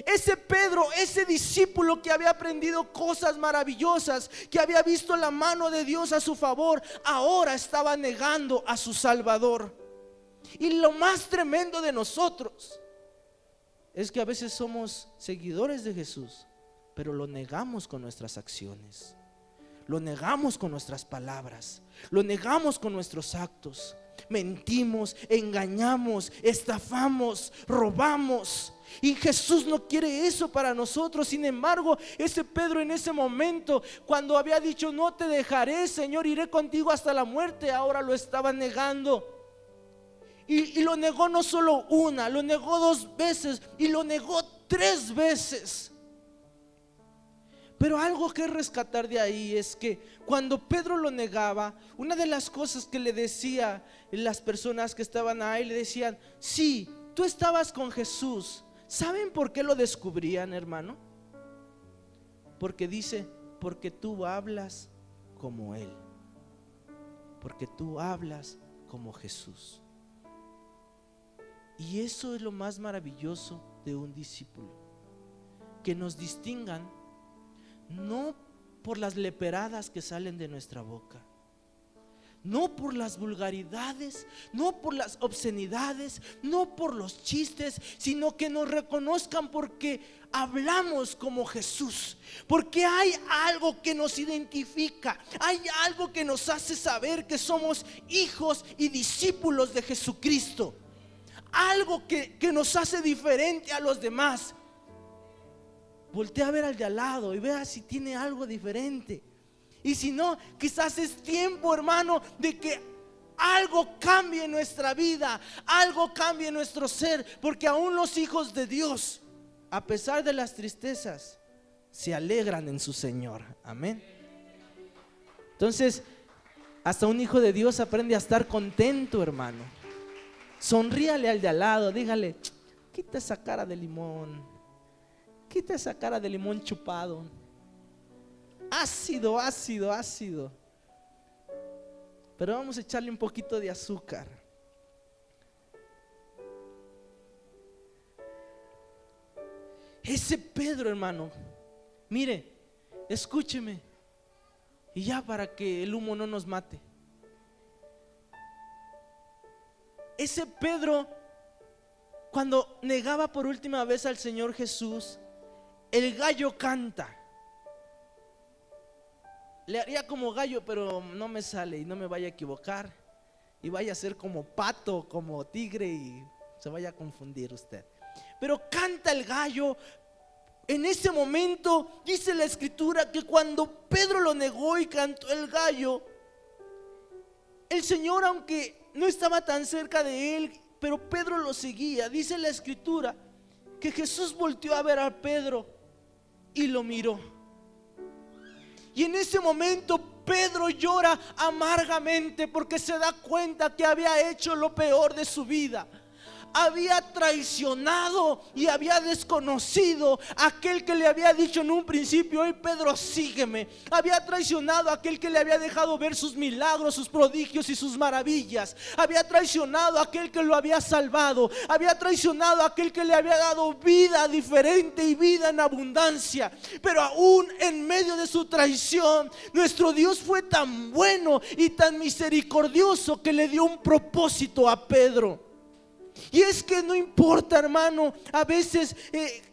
Ese Pedro, ese discípulo que había aprendido cosas maravillosas, que había visto la mano de Dios a su favor, ahora estaba negando a su Salvador. Y lo más tremendo de nosotros es que a veces somos seguidores de Jesús, pero lo negamos con nuestras acciones, lo negamos con nuestras palabras, lo negamos con nuestros actos. Mentimos, engañamos, estafamos, robamos. Y Jesús no quiere eso para nosotros. Sin embargo, ese Pedro en ese momento, cuando había dicho: no te dejaré, Señor, iré contigo hasta la muerte, ahora lo estaba negando. Y lo negó no solo una, lo negó 2 veces y lo negó 3 veces. Pero algo que rescatar de ahí es que cuando Pedro lo negaba, una de las cosas que le decía las personas que estaban ahí, le decían: sí, tú estabas con Jesús. ¿Saben por qué lo descubrían, hermano? Porque dice: porque tú hablas como Él, porque tú hablas como Jesús. Y eso es lo más maravilloso de un discípulo, que nos distingan no por las leperadas que salen de nuestra boca, no por las vulgaridades, no por las obscenidades, no por los chistes, sino que nos reconozcan porque hablamos como Jesús, porque hay algo que nos identifica, hay algo que nos hace saber que somos hijos y discípulos de Jesucristo, algo que nos hace diferente a los demás. Voltea a ver al de al lado y vea si tiene algo diferente. Y si no, quizás es tiempo, hermano, de que algo cambie en nuestra vida, algo cambie en nuestro ser, porque aún los hijos de Dios, a pesar de las tristezas, se alegran en su Señor. Amén. Entonces, hasta un hijo de Dios aprende a estar contento, hermano. Sonríale al de al lado, dígale: quita esa cara de limón, quita esa cara de limón chupado, ácido, ácido, ácido. Pero vamos a echarle un poquito de azúcar. Ese Pedro, hermano, mire, escúcheme, y ya para que el humo no nos mate. ese Pedro, cuando negaba por última vez al Señor Jesús, el gallo canta. Le haría como gallo, pero no me sale y no me vaya a equivocar y vaya a ser como pato, como tigre y se vaya a confundir usted. Pero canta el gallo. En ese momento dice la escritura que cuando Pedro lo negó y cantó el gallo, el Señor, aunque no estaba tan cerca de él, pero Pedro lo seguía, dice la escritura que Jesús volteó a ver a Pedro y lo miró. Y en ese momento Pedro llora amargamente porque se da cuenta que había hecho lo peor de su vida. Había traicionado y había desconocido a aquel que le había dicho en un principio: hoy Pedro, sígueme. Había traicionado a aquel que le había dejado ver sus milagros, sus prodigios y sus maravillas. Había traicionado a aquel que lo había salvado. Había traicionado a aquel que le había dado vida diferente y vida en abundancia. Pero aún en medio de su traición, nuestro Dios fue tan bueno y tan misericordioso que le dio un propósito a Pedro. Y es que no importa, hermano, a veces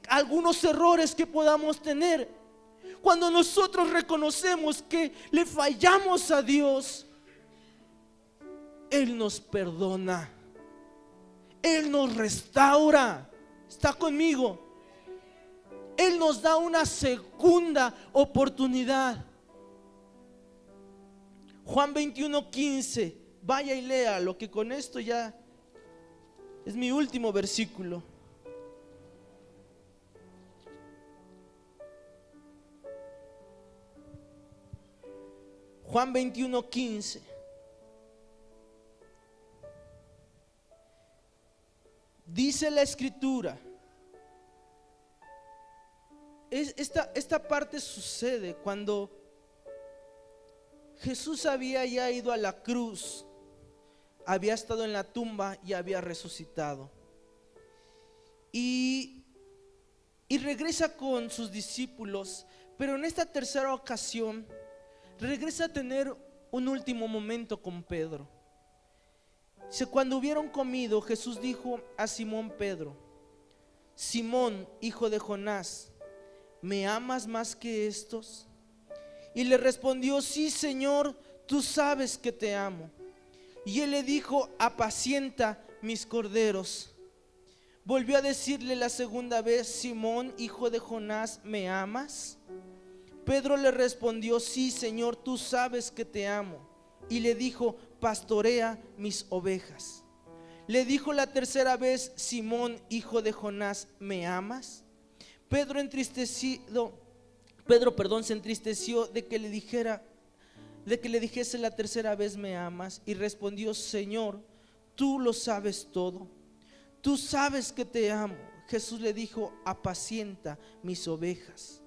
algunos errores que podamos tener. Cuando nosotros reconocemos que le fallamos a Dios, Él nos perdona, Él nos restaura. ¿Está conmigo? Él nos da una segunda oportunidad. Juan 21:15, vaya y lea lo que con esto ya es mi último versículo. Juan 21:15. Dice la escritura. Esta parte sucede cuando Jesús había ya ido a la cruz, había estado en la tumba y había resucitado. Y regresa con sus discípulos, pero en esta tercera ocasión regresa a tener un último momento con Pedro. Cuando hubieron comido, Jesús dijo a Simón Pedro: Simón, hijo de Jonás, ¿me amas más que estos? Y le respondió: sí, Señor, tú sabes que te amo. Y él le dijo: apacienta mis corderos. Volvió a decirle la segunda vez: Simón, hijo de Jonás, ¿me amas? Pedro le respondió: sí, Señor, tú sabes que te amo. Y le dijo: pastorea mis ovejas. Le dijo la tercera vez: Simón, hijo de Jonás, ¿me amas? Pedro se entristeció de que le dijese la tercera vez: ¿me amas? Y respondió: Señor, tú lo sabes todo, tú sabes que te amo. Jesús le dijo: apacienta mis ovejas.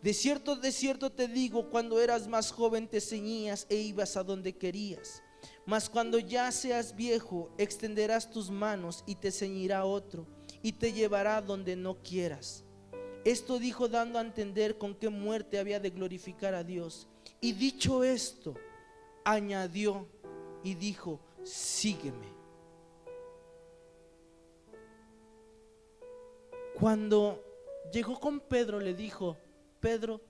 De cierto te digo, cuando eras más joven te ceñías e ibas a donde querías, mas cuando ya seas viejo extenderás tus manos y te ceñirá otro y te llevará donde no quieras. Esto dijo dando a entender con qué muerte había de glorificar a Dios. Y dicho esto, añadió y dijo: sígueme. Cuando llegó con Pedro, le dijo: Pedro,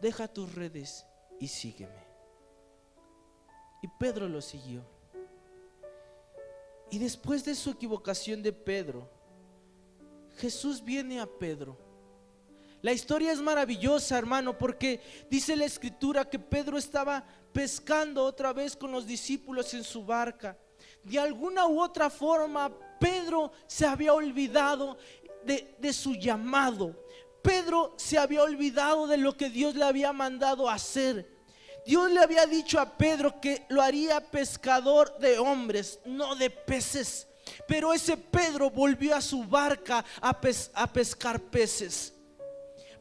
deja tus redes y sígueme. Y Pedro lo siguió. Y después de su equivocación de Pedro, Jesús viene a Pedro. La historia es maravillosa, hermano, porque dice la escritura que Pedro estaba pescando otra vez con los discípulos en su barca. De alguna u otra forma, Pedro se había olvidado de su llamado. Pedro se había olvidado de lo que Dios le había mandado hacer. Dios le había dicho a Pedro que lo haría pescador de hombres, no de peces. Pero ese Pedro volvió a su barca a pescar peces.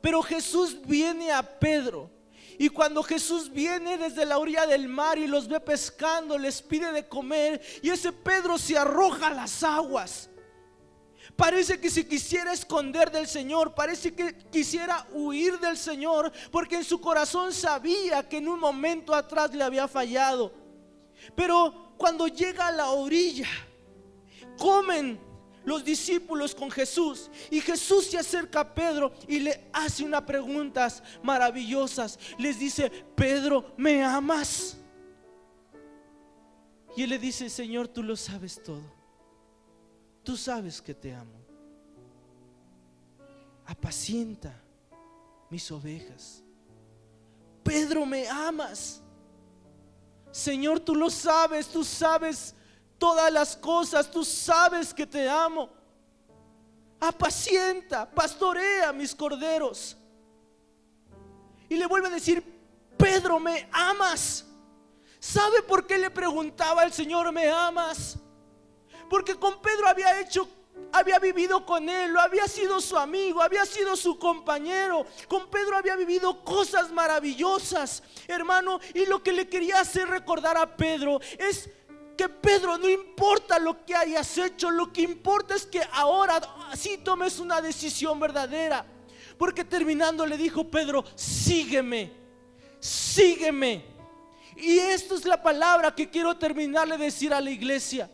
Pero Jesús viene a Pedro, y cuando Jesús viene desde la orilla del mar y los ve pescando, les pide de comer, y ese Pedro se arroja a las aguas. Parece que se quisiera esconder del Señor, parece que quisiera huir del Señor, porque en su corazón sabía que en un momento atrás le había fallado. Pero cuando llega a la orilla, comen los discípulos con Jesús, y Jesús se acerca a Pedro y le hace unas preguntas maravillosas. Les dice: Pedro, ¿me amas? Y él le dice: Señor, tú lo sabes todo, tú sabes que te amo, apacienta mis ovejas. Pedro, ¿me amas? Señor, tú lo sabes, tú sabes todas las cosas, tú sabes que te amo. Apacienta, pastorea mis corderos. Y le vuelve a decir: Pedro, ¿me amas? ¿Sabe por qué le preguntaba al Señor: ¿me amas? Porque con Pedro había vivido con él, lo había sido su amigo, había sido su compañero. Con Pedro había vivido cosas maravillosas, hermano. Y lo que le quería hacer recordar a Pedro es que Pedro, no importa lo que hayas hecho, lo que importa es que ahora sí tomes una decisión verdadera. Porque terminando le dijo Pedro: sígueme, sígueme. Y esto es la palabra que quiero terminarle de decir a la iglesia.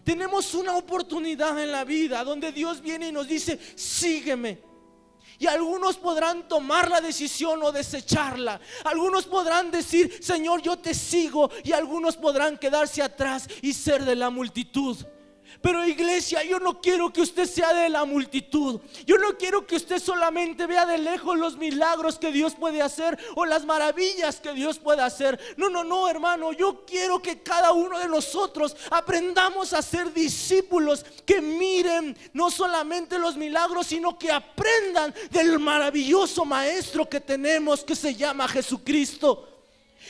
Tenemos una oportunidad en la vida donde Dios viene y nos dice: sígueme. Y algunos podrán tomar la decisión o desecharla. Algunos podrán decir: Señor, yo te sigo. Y algunos podrán quedarse atrás y ser de la multitud. Pero iglesia, yo no quiero que usted sea de la multitud. Yo no quiero que usted solamente vea de lejos los milagros que Dios puede hacer o las maravillas que Dios puede hacer. No, hermano, yo quiero que cada uno de nosotros aprendamos a ser discípulos que miren no solamente los milagros, sino que aprendan del maravilloso maestro que tenemos, que se llama Jesucristo.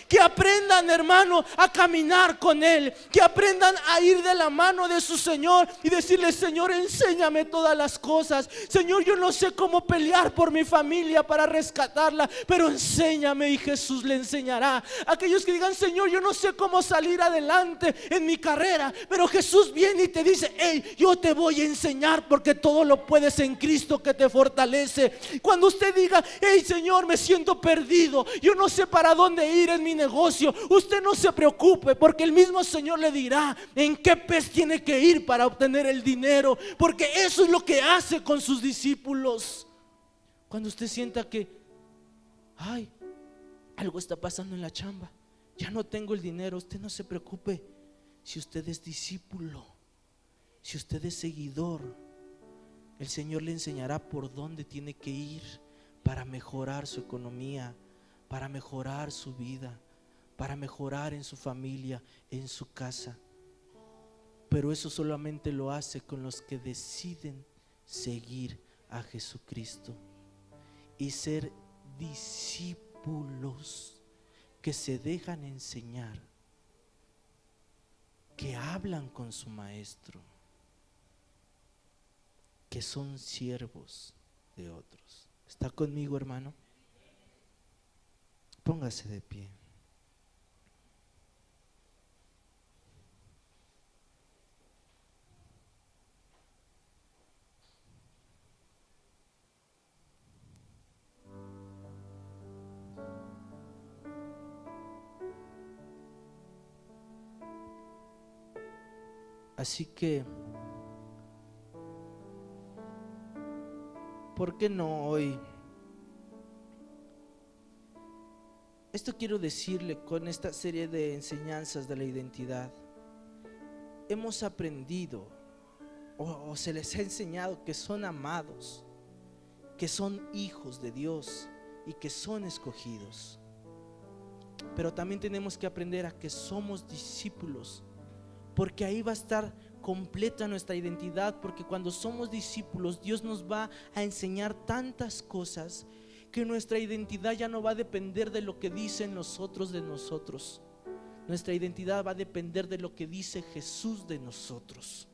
Que aprendan, hermano, a caminar con Él. Que aprendan a ir de la mano de su Señor y decirle: Señor, enséñame todas las cosas. Señor, yo no sé cómo pelear por mi familia para rescatarla, pero enséñame, y Jesús le enseñará. Aquellos que digan: Señor, yo no sé cómo salir adelante en mi carrera, pero Jesús viene y te dice: hey, yo te voy a enseñar, porque todo lo puedes en Cristo que te fortalece. Cuando usted diga: hey, Señor, me siento perdido, yo no sé para dónde ir en mi negocio, usted no se preocupe, porque el mismo Señor le dirá en qué pez tiene que ir para obtener el dinero, porque eso es lo que hace con sus discípulos. Cuando usted sienta que algo está pasando en la chamba, ya no tengo el dinero, usted no se preocupe. Si usted es discípulo, si usted es seguidor, el Señor le enseñará por dónde tiene que ir para mejorar su economía, para mejorar su vida, para mejorar en su familia, en su casa. Pero eso solamente lo hace con los que deciden seguir a Jesucristo y ser discípulos que se dejan enseñar, que hablan con su maestro, que son siervos de otros. ¿Está conmigo, hermano? Póngase de pie. Así que, ¿por qué no hoy? Esto quiero decirle con esta serie de enseñanzas de la identidad. Hemos aprendido o se les ha enseñado que son amados, que son hijos de Dios y que son escogidos. Pero también tenemos que aprender a que somos discípulos, porque ahí va a estar completa nuestra identidad. Porque cuando somos discípulos, Dios nos va a enseñar tantas cosas que nuestra identidad ya no va a depender de lo que dicen los otros de nosotros. Nuestra identidad va a depender de lo que dice Jesús de nosotros.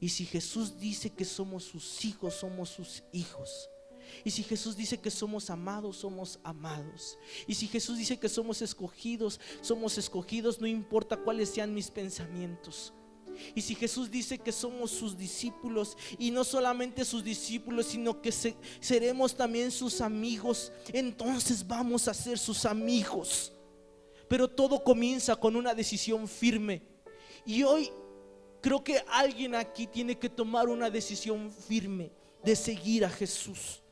Y si Jesús dice que somos sus hijos, somos sus hijos. Y si Jesús dice que somos amados, somos amados. Y si Jesús dice que somos escogidos, somos escogidos, no importa cuáles sean mis pensamientos. Y si Jesús dice que somos sus discípulos, y no solamente sus discípulos, sino que seremos también sus amigos, entonces vamos a ser sus amigos. Pero todo comienza con una decisión firme. Y hoy Creo que alguien aquí tiene que tomar una decisión firme de seguir a Jesús.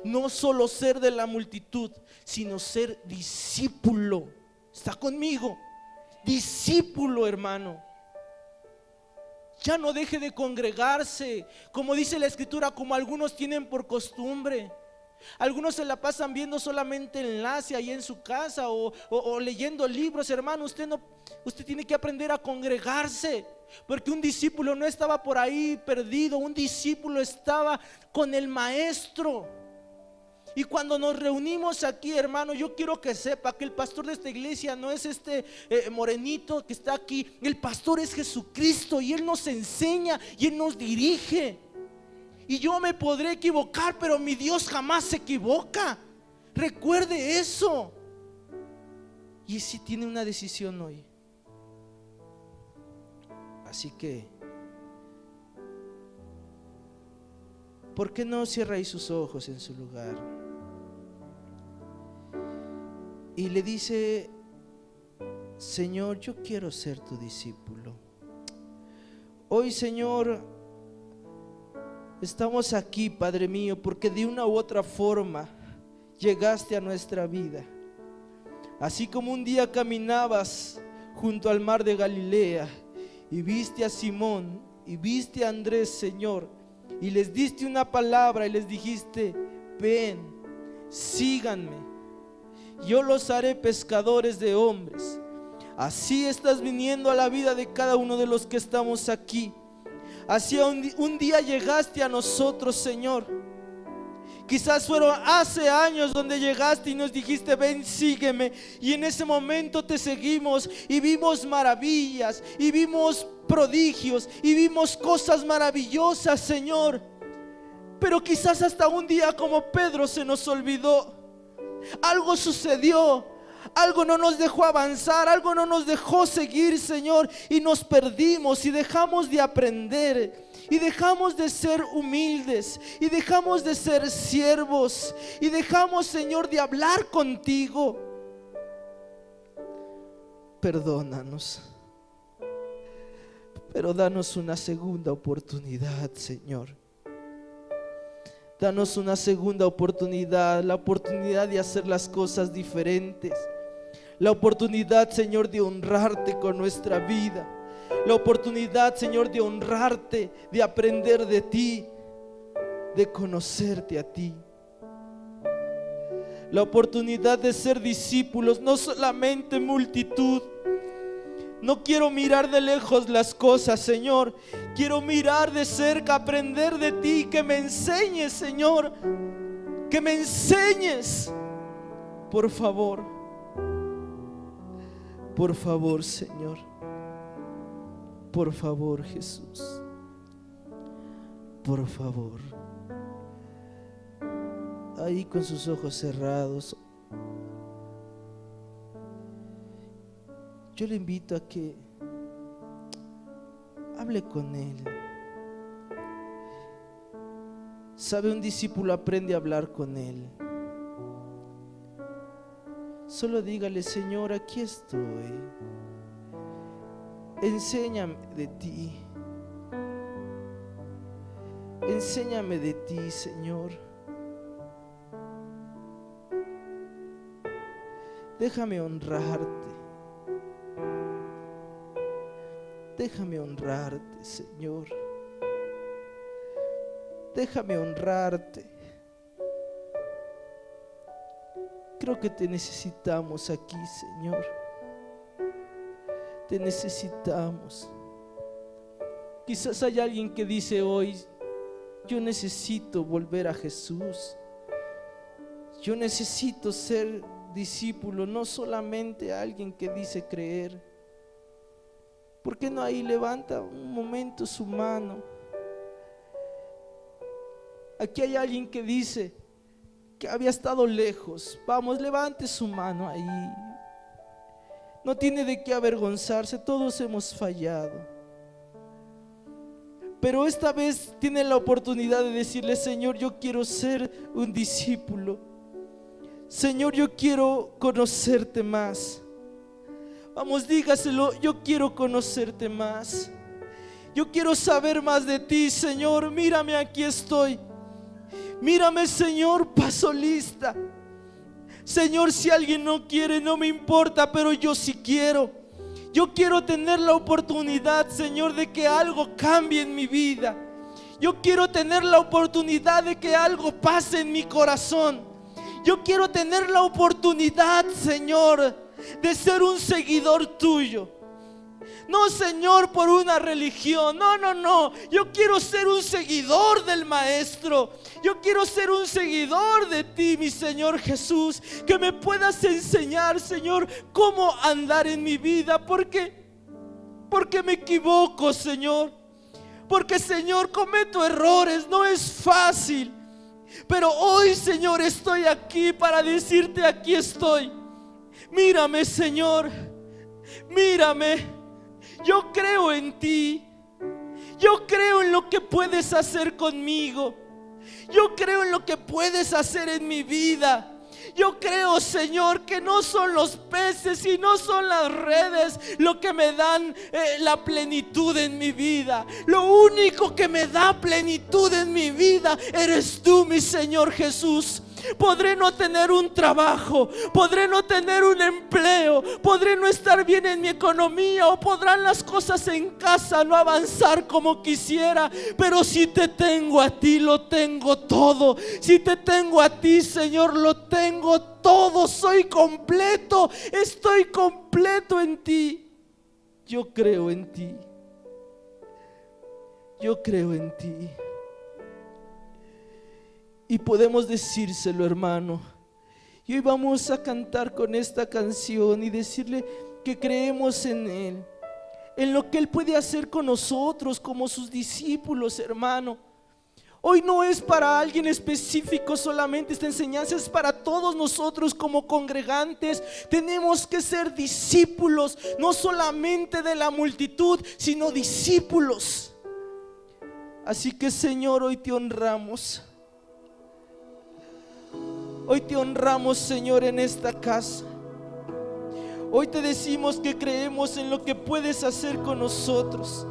No solo ser de la multitud, sino ser discípulo. ¿Está conmigo? Discípulo, hermano. Ya no deje de congregarse, como dice la Escritura, como algunos tienen por costumbre. Algunos se la pasan viendo solamente enlace ahí en su casa o leyendo libros. Hermano, usted tiene que aprender a congregarse, porque un discípulo no estaba por ahí perdido, un discípulo estaba con el maestro. Y cuando nos reunimos aquí, hermano, yo quiero que sepa que el pastor de esta iglesia no es este morenito que está aquí. El pastor es Jesucristo, y Él nos enseña y Él nos dirige. Y yo me podré equivocar, pero mi Dios jamás se equivoca. Recuerde eso. Y si tiene una decisión hoy. Así que, ¿por qué no cierra ahí sus ojos en su lugar? Y le dice: Señor, yo quiero ser tu discípulo. Hoy, Señor, estamos aquí, Padre mío, porque de una u otra forma llegaste a nuestra vida. Así como un día caminabas junto al mar de Galilea y viste a Simón y viste a Andrés, Señor, y les diste una palabra y les dijiste: ven, síganme, yo los haré pescadores de hombres. Así estás viniendo a la vida de cada uno de los que estamos aquí. Así un día llegaste a nosotros, Señor. Quizás fueron hace años donde llegaste y nos dijiste: ven, sígueme. Y en ese momento te seguimos y vimos maravillas, y vimos prodigios, y vimos cosas maravillosas, Señor. Pero quizás hasta un día, como Pedro, se nos olvidó. Algo sucedió, algo no nos dejó avanzar, algo no nos dejó seguir, Señor, y nos perdimos y dejamos de aprender, y dejamos de ser humildes, y dejamos de ser siervos, y dejamos, Señor, de hablar contigo. Perdónanos, pero danos una segunda oportunidad, Señor. Danos una segunda oportunidad, la oportunidad de hacer las cosas diferentes, la oportunidad, Señor, de honrarte con nuestra vida, la oportunidad, Señor, de honrarte, de aprender de ti, de conocerte a ti, la oportunidad de ser discípulos, no solamente multitud. No quiero mirar de lejos las cosas, Señor. Quiero mirar de cerca, aprender de ti. Que me enseñes, Señor. Que me enseñes. Por favor. Por favor, Señor. Por favor, Jesús. Por favor. Ahí con sus ojos cerrados, yo le invito a que hable con Él. Sabe, un discípulo aprende a hablar con Él. Solo dígale: Señor, aquí estoy. Enséñame de ti. Enséñame de ti, Señor. Déjame honrarte. Déjame honrarte, Señor. Déjame honrarte. Creo que te necesitamos aquí, Señor. Te necesitamos. Quizás hay alguien que dice hoy: yo necesito volver a Jesús. Yo necesito ser discípulo, no solamente alguien que dice creer. ¿Por qué no ahí levanta un momento su mano? Aquí hay alguien que dice que había estado lejos. Vamos, levante su mano ahí. No tiene de qué avergonzarse, todos hemos fallado. Pero esta vez tiene la oportunidad de decirle: Señor, yo quiero ser un discípulo. Señor, yo quiero conocerte más. Vamos, dígaselo: yo quiero conocerte más. Yo quiero saber más de ti, Señor. Mírame, aquí estoy. Mírame, Señor, paso lista. Señor, si alguien no quiere, no me importa, pero yo sí quiero. Yo quiero tener la oportunidad, Señor, de que algo cambie en mi vida. Yo quiero tener la oportunidad de que algo pase en mi corazón. Yo quiero tener la oportunidad, Señor, de ser un seguidor tuyo. No, Señor, por una religión. No. Yo quiero ser un seguidor del Maestro. Yo quiero ser un seguidor de ti, mi Señor Jesús. Que me puedas enseñar, Señor, cómo andar en mi vida. Porque me equivoco, Señor. Porque, Señor, cometo errores. No es fácil. Pero hoy, Señor, estoy aquí para decirte: aquí estoy. Mírame, Señor. Mírame. Yo creo en ti. Yo creo en lo que puedes hacer conmigo. Yo creo en lo que puedes hacer en mi vida. Yo creo, Señor, que no son los peces y no son las redes lo que me dan la plenitud en mi vida. Lo único que me da plenitud en mi vida eres tú, mi Señor Jesús. Podré no tener un trabajo, podré no tener un empleo, podré no estar bien en mi economía, o podrán las cosas en casa no avanzar como quisiera, pero si te tengo a ti, lo tengo todo. Si te tengo a ti, Señor, lo tengo todo. Soy completo, estoy completo en ti. Yo creo en ti. Yo creo en ti. Y podemos decírselo, hermano. Y hoy vamos a cantar con esta canción y decirle que creemos en Él, en lo que Él puede hacer con nosotros como sus discípulos, hermano. Hoy no es para alguien específico solamente esta enseñanza, es para todos nosotros como congregantes. Tenemos que ser discípulos, no solamente de la multitud, sino discípulos. Así que, Señor, hoy te honramos. Hoy te honramos, Señor, en esta casa. Hoy te decimos que creemos en lo que puedes hacer con nosotros.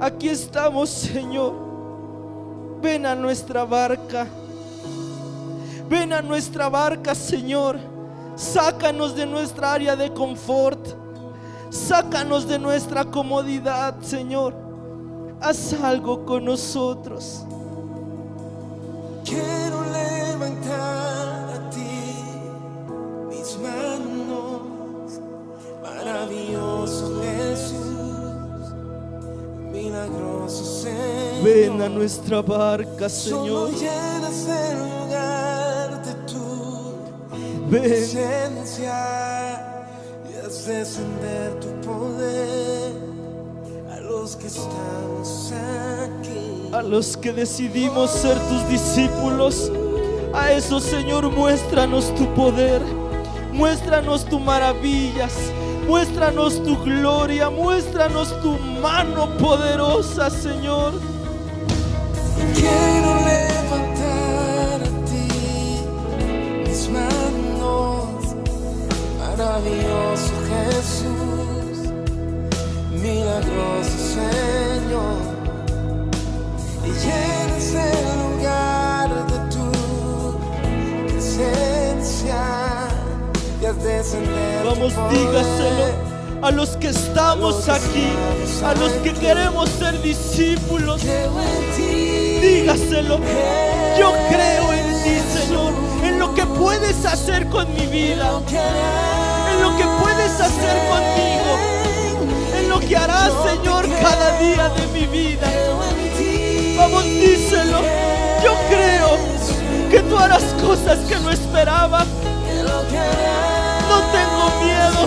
Aquí estamos, Señor. Ven a nuestra barca. Ven a nuestra barca, Señor. Sácanos de nuestra área de confort. Sácanos de nuestra comodidad, Señor. Haz algo con nosotros. Quiero levantar a ti mis manos, maravilloso Jesús, milagroso Señor. Ven a nuestra barca, Señor. Solo llenas el lugar de tu presencia y haz descender tu poder a los que estamos aquí. A los que decidimos ser tus discípulos, a esos, Señor, muéstranos tu poder, muéstranos tus maravillas, muéstranos tu gloria, muéstranos tu mano poderosa, Señor. Quiero levantar a ti mis manos, maravilloso Jesús, milagroso Señor. Y llenas el lugar de tu presencia y haz descender tu Vamos, poder. dígaselo a los que estamos aquí, a los que queremos ser discípulos. Creo en ti. Dígaselo. Yo creo en ti, Señor, en lo que puedes hacer con mi vida, en lo que puedes hacer conmigo, en lo que harás, Señor, cada día de mi vida. Vamos, díselo. Yo creo que tú harás cosas que no esperaba. No tengo miedo.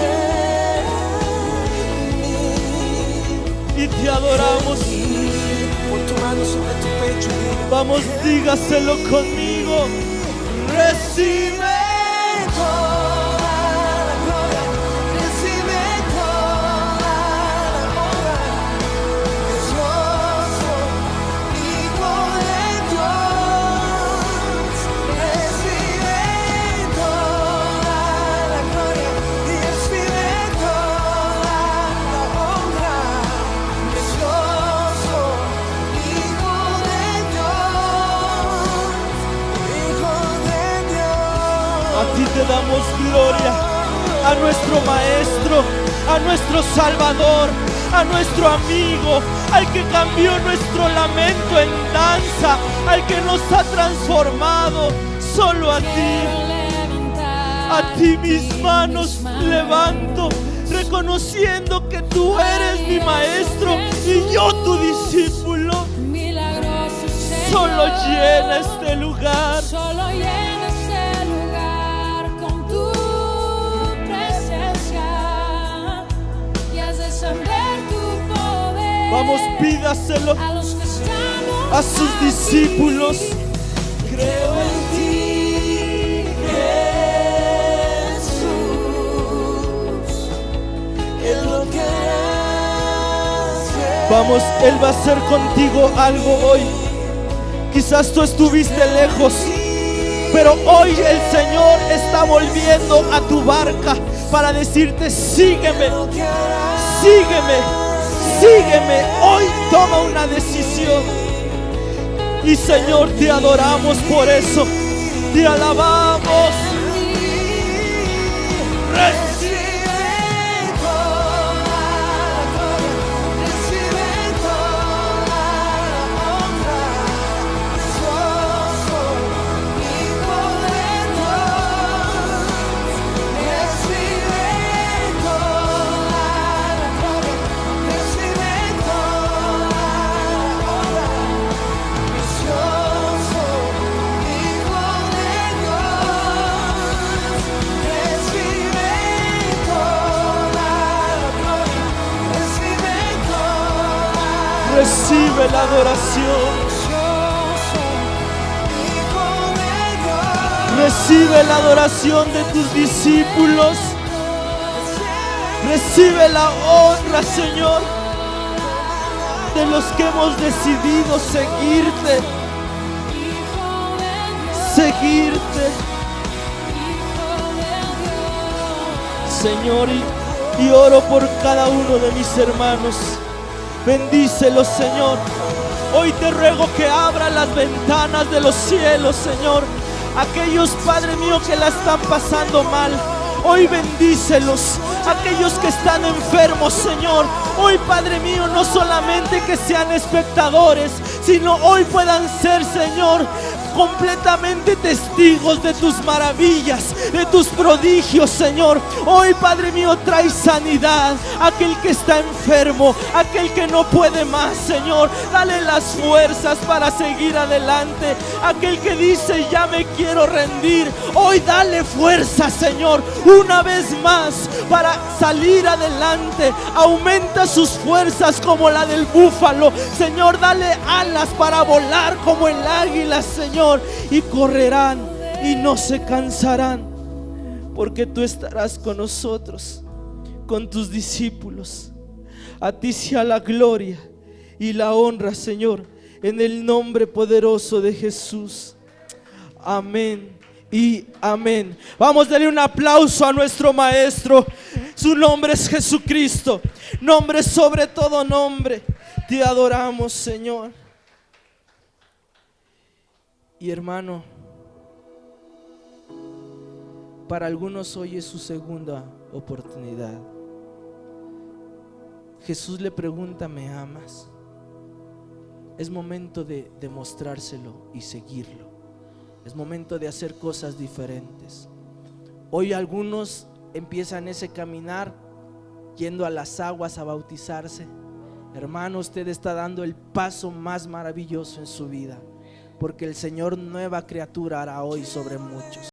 Y te adoramos. Pon tu mano sobre tu pecho y diga: Vamos, dígaselo conmigo. Recibe toda la gloria, recibe toda la honra, precioso Hijo de Dios. Recibe toda la gloria y recibe toda la honra, precioso ti te damos gloria, a nuestro Maestro, a nuestro Salvador, a nuestro amigo, al que cambió nuestro lamento en danza, al que nos ha transformado. Solo a ti mis manos levanto, reconociendo que tú eres mi Maestro y yo tu discípulo. Solo llena este lugar. Solo llena este lugar con tu presencia y haz descender tu poder. Vamos, pídaselo a los que estamos a sus aquí. discípulos. Creo en ti, Jesús, en lo que haces. Vamos, Él va a hacer contigo algo hoy. Quizás tú estuviste lejos, pero hoy el Señor está volviendo a tu barca para decirte: sígueme, sígueme, sígueme. Hoy toma una decisión. Y Señor, te adoramos por eso, te alabamos. Recibe la adoración. Recibe la adoración de tus discípulos. Recibe la honra, Señor, de los que hemos decidido seguirte. Seguirte, Señor, y oro por cada uno de mis hermanos. Bendícelos, Señor. Hoy te ruego que abra las ventanas de los cielos, Señor. Aquellos, Padre mío, que la están pasando mal, hoy bendícelos. Aquellos que están enfermos, Señor, hoy, Padre mío, no solamente que sean espectadores, sino hoy puedan ser, Señor, completamente testigos de tus maravillas, de tus prodigios, Señor. Hoy, Padre mío, trae sanidad a aquel que está enfermo, a aquel que no puede más, Señor. Dale las fuerzas para seguir adelante. Aquel que dice: ya me quiero rendir, hoy dale fuerza, Señor, una vez más para salir adelante. Aumenta sus fuerzas como la del búfalo, Señor. Dale alas para volar como el águila, Señor. Y correrán y no se cansarán, porque tú estarás con nosotros, con tus discípulos. A ti sea la gloria y la honra, Señor, en el nombre poderoso de Jesús. Amén y amén. Vamos a darle un aplauso a nuestro Maestro. Su nombre es Jesucristo, nombre sobre todo nombre. Te adoramos, Señor. Y hermano, para algunos hoy es su segunda oportunidad. Jesús le pregunta: ¿me amas? Es momento de demostrárselo y seguirlo. Es momento de hacer cosas diferentes. Hoy algunos empiezan ese caminar yendo a las aguas a bautizarse. Hermano, usted está dando el paso más maravilloso en su vida, porque el Señor nueva criatura hará hoy sobre muchos.